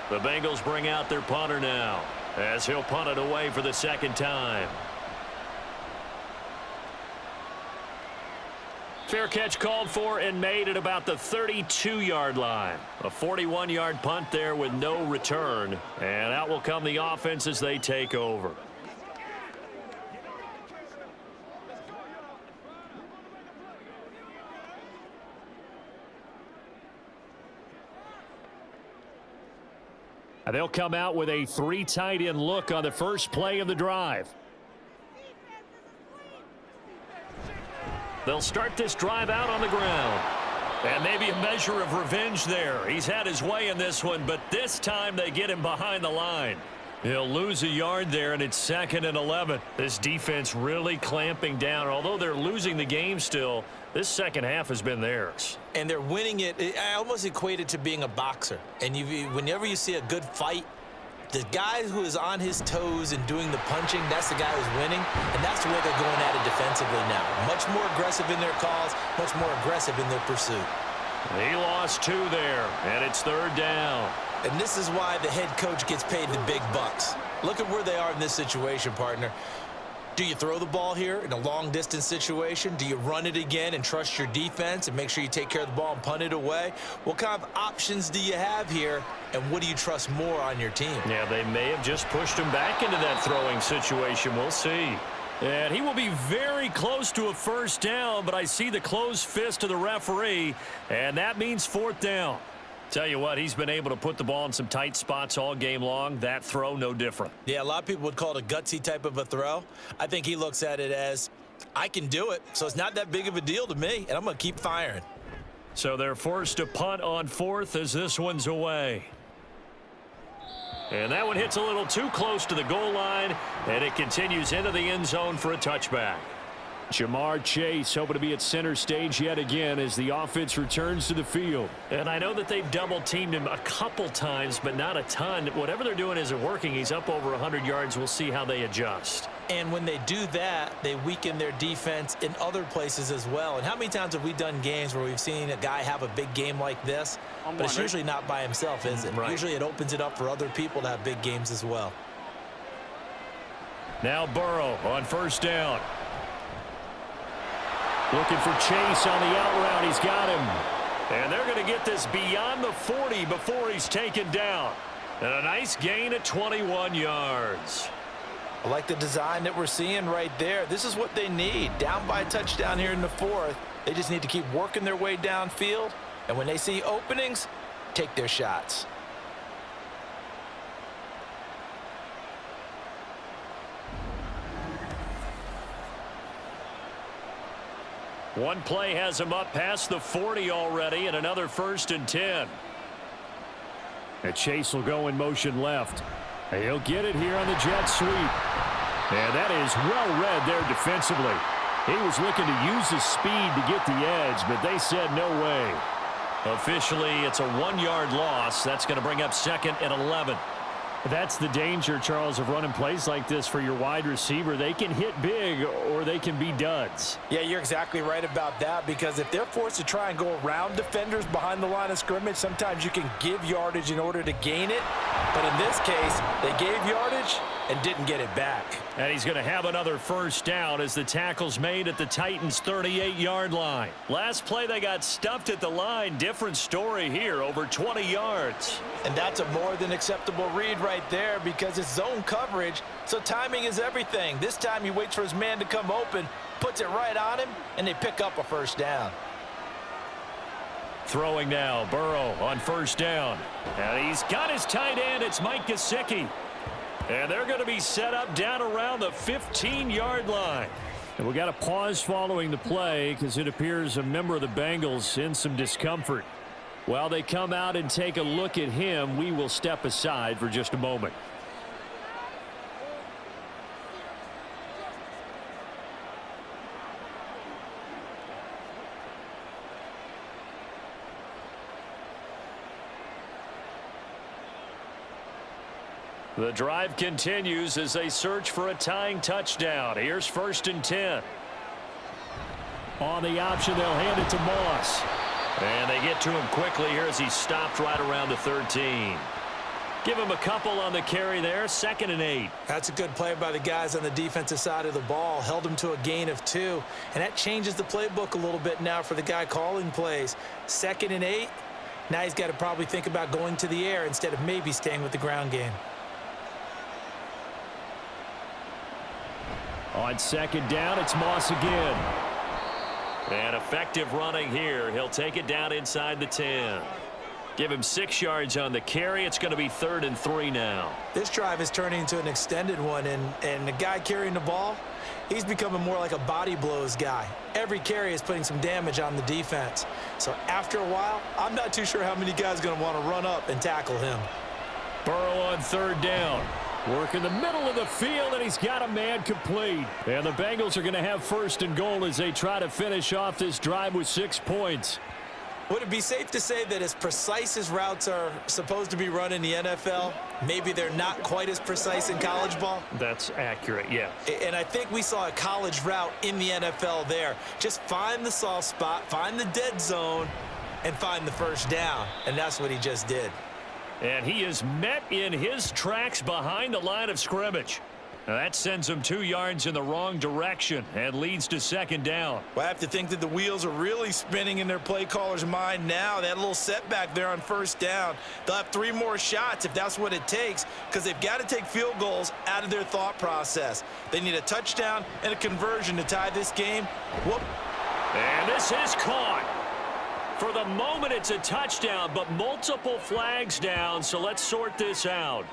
The Bengals bring out their punter now as he'll punt it away for the 2nd time. Fair catch called for and made at about the 32-yard line. A 41-yard punt there with no return. And out will come the offense as they take over. They'll come out with a 3 tight end look on the first play of the drive. They'll start this drive out on the ground. And maybe a measure of revenge there. He's had his way in this one, but this time they get him behind the line. He'll lose a yard there, and it's 2nd and 11. This defense really clamping down. Although they're losing the game still, this second half has been theirs. And they're winning it. I almost equate it to being a boxer. And whenever you see a good fight, the guy who is on his toes and doing the punching, that's the guy who's winning, and that's the way they're going at it defensively now. Much more aggressive in their calls, much more aggressive in their pursuit. He lost 2 there, and it's 3rd down. And this is why the head coach gets paid the big bucks. Look at where they are in this situation, partner. Do you throw the ball here in a long-distance situation? Do you run it again and trust your defense and make sure you take care of the ball and punt it away? What kind of options do you have here, and what do you trust more on your team? Yeah, they may have just pushed him back into that throwing situation. We'll see. And he will be very close to a 1st down, but I see the closed fist of the referee, and that means 4th down. Tell you what, he's been able to put the ball in some tight spots all game long. That throw, no different. Yeah, a lot of people would call it a gutsy type of a throw. I think he looks at it as, I can do it, so it's not that big of a deal to me, and I'm going to keep firing. So they're forced to punt on 4th as this one's away. And that one hits a little too close to the goal line, and it continues into the end zone for a touchback. Jamar Chase hoping to be at center stage yet again as the offense returns to the field. And I know that they've double-teamed him a couple times, but not a ton. Whatever they're doing isn't working. He's up over 100 yards. We'll see how they adjust. And when they do that, they weaken their defense in other places as well. And how many times have we done games where we've seen a guy have a big game like this? But it's usually not by himself, is it? Right. Usually it opens it up for other people to have big games as well. Now Burrow on 1st down. Looking for Chase on the out route. He's got him. And they're going to get this beyond the 40 before he's taken down. And a nice gain at 21 yards. I like the design that we're seeing right there. This is what they need. Down by a touchdown here in the 4th. They just need to keep working their way downfield. And when they see openings, take their shots. One play has him up past the 40 already, and another 1st and 10. And Chase will go in motion left. And he'll get it here on the jet sweep. And that is well read there defensively. He was looking to use his speed to get the edge, but they said no way. Officially, it's a 1-yard loss. That's going to bring up 2nd and 11. That's the danger, Charles, of running plays like this for your wide receiver. They can hit big or they can be duds. Yeah, you're exactly right about that, because if they're forced to try and go around defenders behind the line of scrimmage, sometimes you can give yardage in order to gain it. But in this case, they gave yardage and didn't get it back. And he's going to have another 1st down as the tackle's made at the Titans' 38-yard line. Last play, they got stuffed at the line. Different story here, over 20 yards. And that's a more than acceptable read right there, because it's zone coverage, so timing is everything. This time he waits for his man to come open, puts it right on him, and they pick up a 1st down. Throwing now, Burrow on 1st down. And he's got his tight end. It's Mike Gesicki. And they're going to be set up down around the 15-yard line. And we got a pause following the play because it appears a member of the Bengals in some discomfort. While they come out and take a look at him, we will step aside for just a moment. The drive continues as they search for a tying touchdown. Here's 1st and 10. On the option, they'll hand it to Moss. And they get to him quickly here as he's stopped right around the 13. Give him a couple on the carry there. 2nd and 8. That's a good play by the guys on the defensive side of the ball. Held him to a gain of 2. And that changes the playbook a little bit now for the guy calling plays. 2nd and 8. Now he's got to probably think about going to the air instead of maybe staying with the ground game. On 2nd down, it's Moss again. And effective running here. He'll take it down inside the 10. Give him 6 yards on the carry. It's going to be 3rd and 3 now. This drive is turning into an extended one, and the guy carrying the ball, he's becoming more like a body blows guy. Every carry is putting some damage on the defense. So after a while, I'm not too sure how many guys are going to want to run up and tackle him. Burrow on 3rd down. Work in the middle of the field, and he's got a man complete. And the Bengals are going to have 1st and goal as they try to finish off this drive with 6 points. Would it be safe to say that as precise as routes are supposed to be run in the NFL, maybe they're not quite as precise in college ball? That's accurate, yeah. And I think we saw a college route in the NFL there. Just find the soft spot, find the dead zone, and find the 1st down. And that's what he just did. And he is met in his tracks behind the line of scrimmage. Now that sends him 2 yards in the wrong direction and leads to 2nd down. Well, I have to think that the wheels are really spinning in their play caller's mind now. That little setback there on 1st down. They'll have 3 more shots if that's what it takes, because they've got to take field goals out of their thought process. They need a touchdown and a conversion to tie this game. Whoop. And this is caught. For the moment, it's a touchdown, but multiple flags down, so let's sort this out.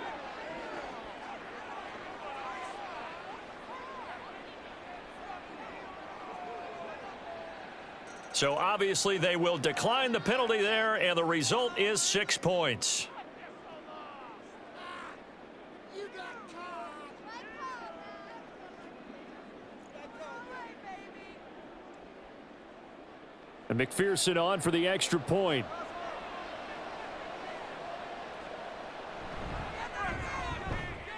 So obviously they will decline the penalty there, and the result is 6 points. And McPherson on for the extra point.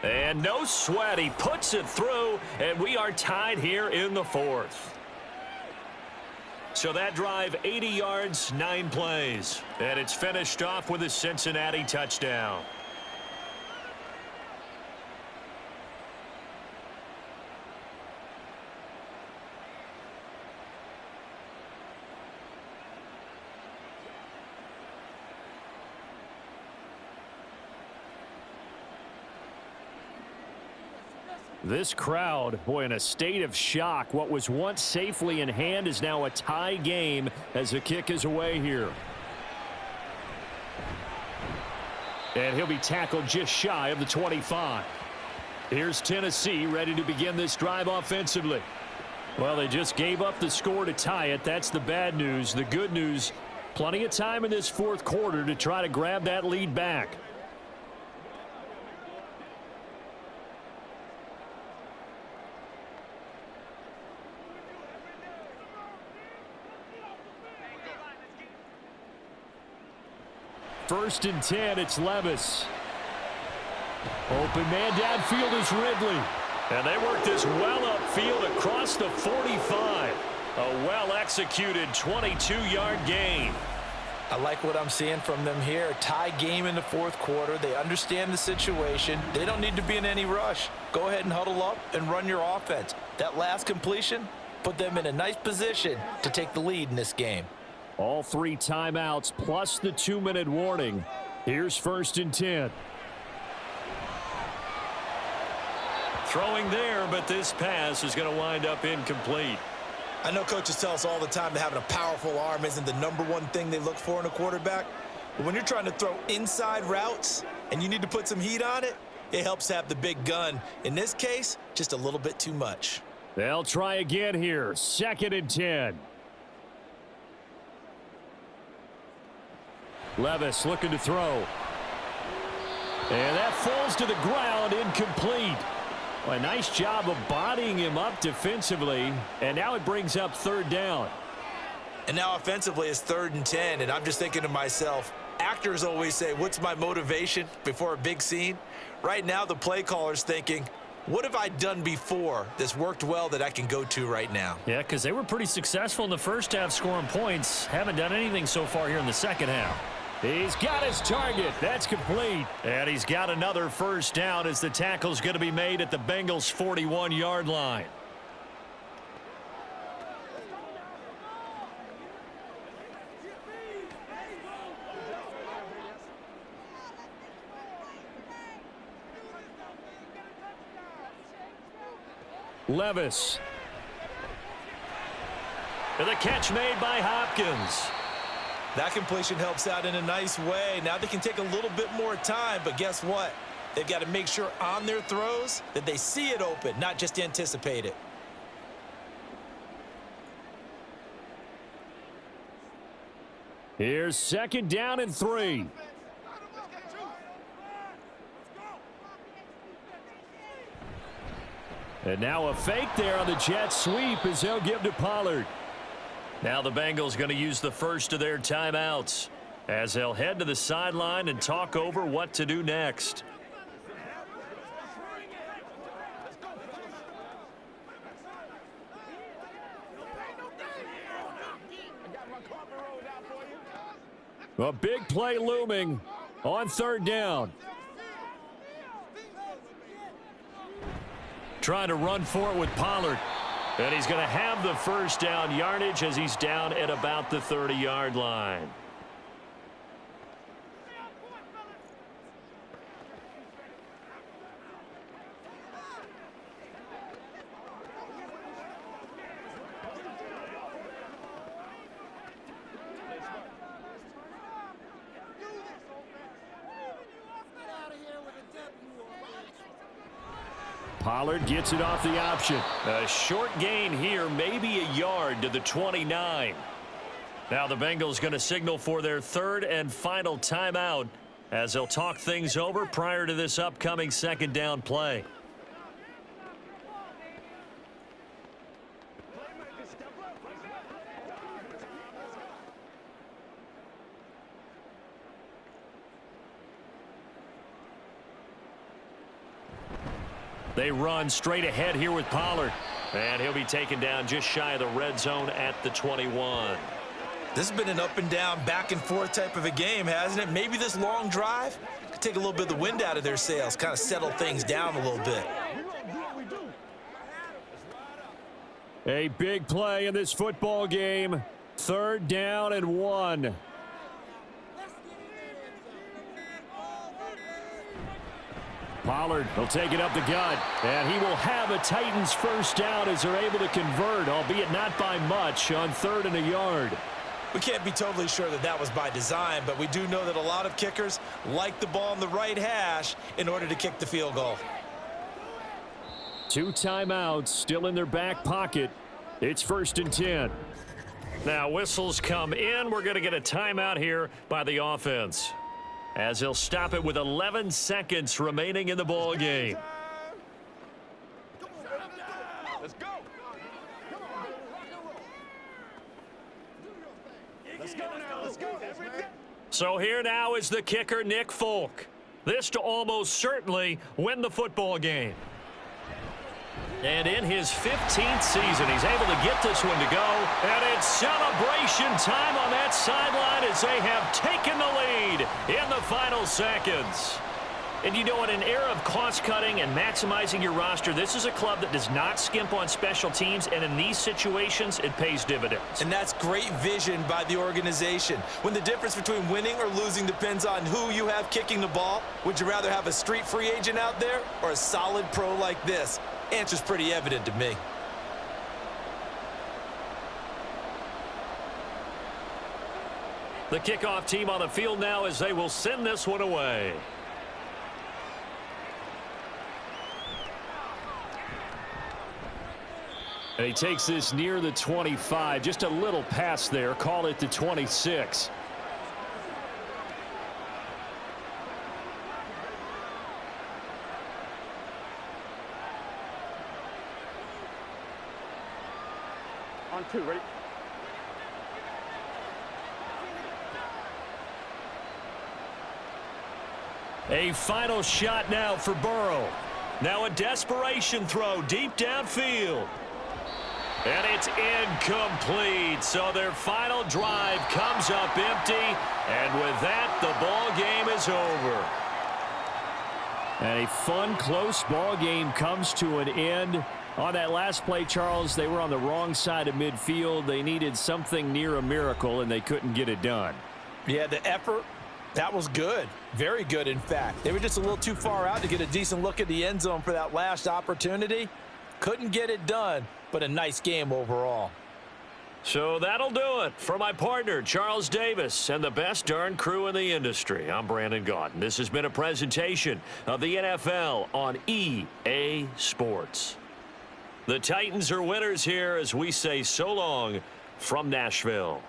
And no sweat. He puts it through, and we are tied here in the 4th. So that drive, 80 yards, 9 plays. And it's finished off with a Cincinnati touchdown. This crowd, boy, in a state of shock. What was once safely in hand is now a tie game as the kick is away here. And he'll be tackled just shy of the 25. Here's Tennessee ready to begin this drive offensively. Well, they just gave up the score to tie it. That's the bad news. The good news, plenty of time in this 4th quarter to try to grab that lead back. First and 10, it's Levis. Open man downfield is Ridley. And they work this well upfield across the 45. A well-executed 22-yard gain. I like what I'm seeing from them here. A tie game in the 4th quarter. They understand the situation. They don't need to be in any rush. Go ahead and huddle up and run your offense. That last completion put them in a nice position to take the lead in this game. All 3 timeouts plus the 2-minute warning. Here's 1st and 10. Throwing there, but this pass is going to wind up incomplete. I know coaches tell us all the time that having a powerful arm isn't the #1 thing they look for in a quarterback. But when you're trying to throw inside routes and you need to put some heat on it, it helps have the big gun. In this case, just a little bit too much. They'll try again here. 2nd and 10. Levis looking to throw. And that falls to the ground, incomplete. Well, a nice job of bodying him up defensively. And now it brings up 3rd down. And now offensively it's 3rd and 10. And I'm just thinking to myself, actors always say, what's my motivation before a big scene? Right now the play caller's thinking, what have I done before that's worked well that I can go to right now? Yeah, because they were pretty successful in the first half scoring points. Haven't done anything so far here in the second half. He's got his target. That's complete. And he's got another 1st down as the tackle's going to be made at the Bengals' 41-yard line. Levis. And the catch made by Hopkins. That completion helps out in a nice way. Now they can take a little bit more time, but guess what? They've got to make sure on their throws that they see it open, not just anticipate it. Here's 2nd down and 3. And now a fake there on the jet sweep as they'll give to Pollard. Now the Bengals going to use the first of their timeouts as they'll head to the sideline and talk over what to do next. A big play looming on 3rd down. Trying to run for it with Pollard. And he's going to have the 1st down yardage as he's down at about the 30-yard line. Pollard gets it off the option. A short gain here, maybe a yard to the 29. Now the Bengals going to signal for their 3rd and final timeout as they'll talk things over prior to this upcoming 2nd down play. They run straight ahead here with Pollard. And he'll be taken down just shy of the red zone at the 21. This has been an up and down, back and forth type of a game, hasn't it? Maybe this long drive could take a little bit of the wind out of their sails, kind of settle things down a little bit. A big play in this football game. 3rd down and 1. Pollard will take it up the gut, and he will have a Titans 1st down as they're able to convert, albeit not by much, on 3rd and a yard. We can't be totally sure that that was by design, but we do know that a lot of kickers like the ball in the right hash in order to kick the field goal. 2 timeouts still in their back pocket. It's 1st and 10. Now whistles come in. We're going to get a timeout here by the offense, as he'll stop it with 11 seconds remaining in the ball game. Let's go. Let's go now. Let's go. So here now is the kicker, Nick Folk. This to almost certainly win the football game. And in his 15th season, he's able to get this one to go. And it's celebration time on that sideline as they have taken the lead in the final seconds. And you know, in an era of cost-cutting and maximizing your roster, this is a club that does not skimp on special teams, and in these situations, it pays dividends. And that's great vision by the organization. When the difference between winning or losing depends on who you have kicking the ball, would you rather have a street free agent out there or a solid pro like this? Answer's pretty evident to me. The kickoff team on the field now as they will send this one away. And he takes this near the 25. Just a little pass there. Call it the 26. On 2, ready? A final shot now for Burrow. Now a desperation throw deep downfield. And it's incomplete. So their final drive comes up empty. And with that, the ball game is over. And a fun, close ball game comes to an end. On that last play, Charles, they were on the wrong side of midfield. They needed something near a miracle, and they couldn't get it done. Yeah, the effort, that was good. Very good, in fact. They were just a little too far out to get a decent look at the end zone for that last opportunity. Couldn't get it done, but a nice game overall. So that'll do it for my partner, Charles Davis, and the best darn crew in the industry. I'm Brandon Gaudin. This has been a presentation of the NFL on EA Sports. The Titans are winners here as we say so long from Nashville.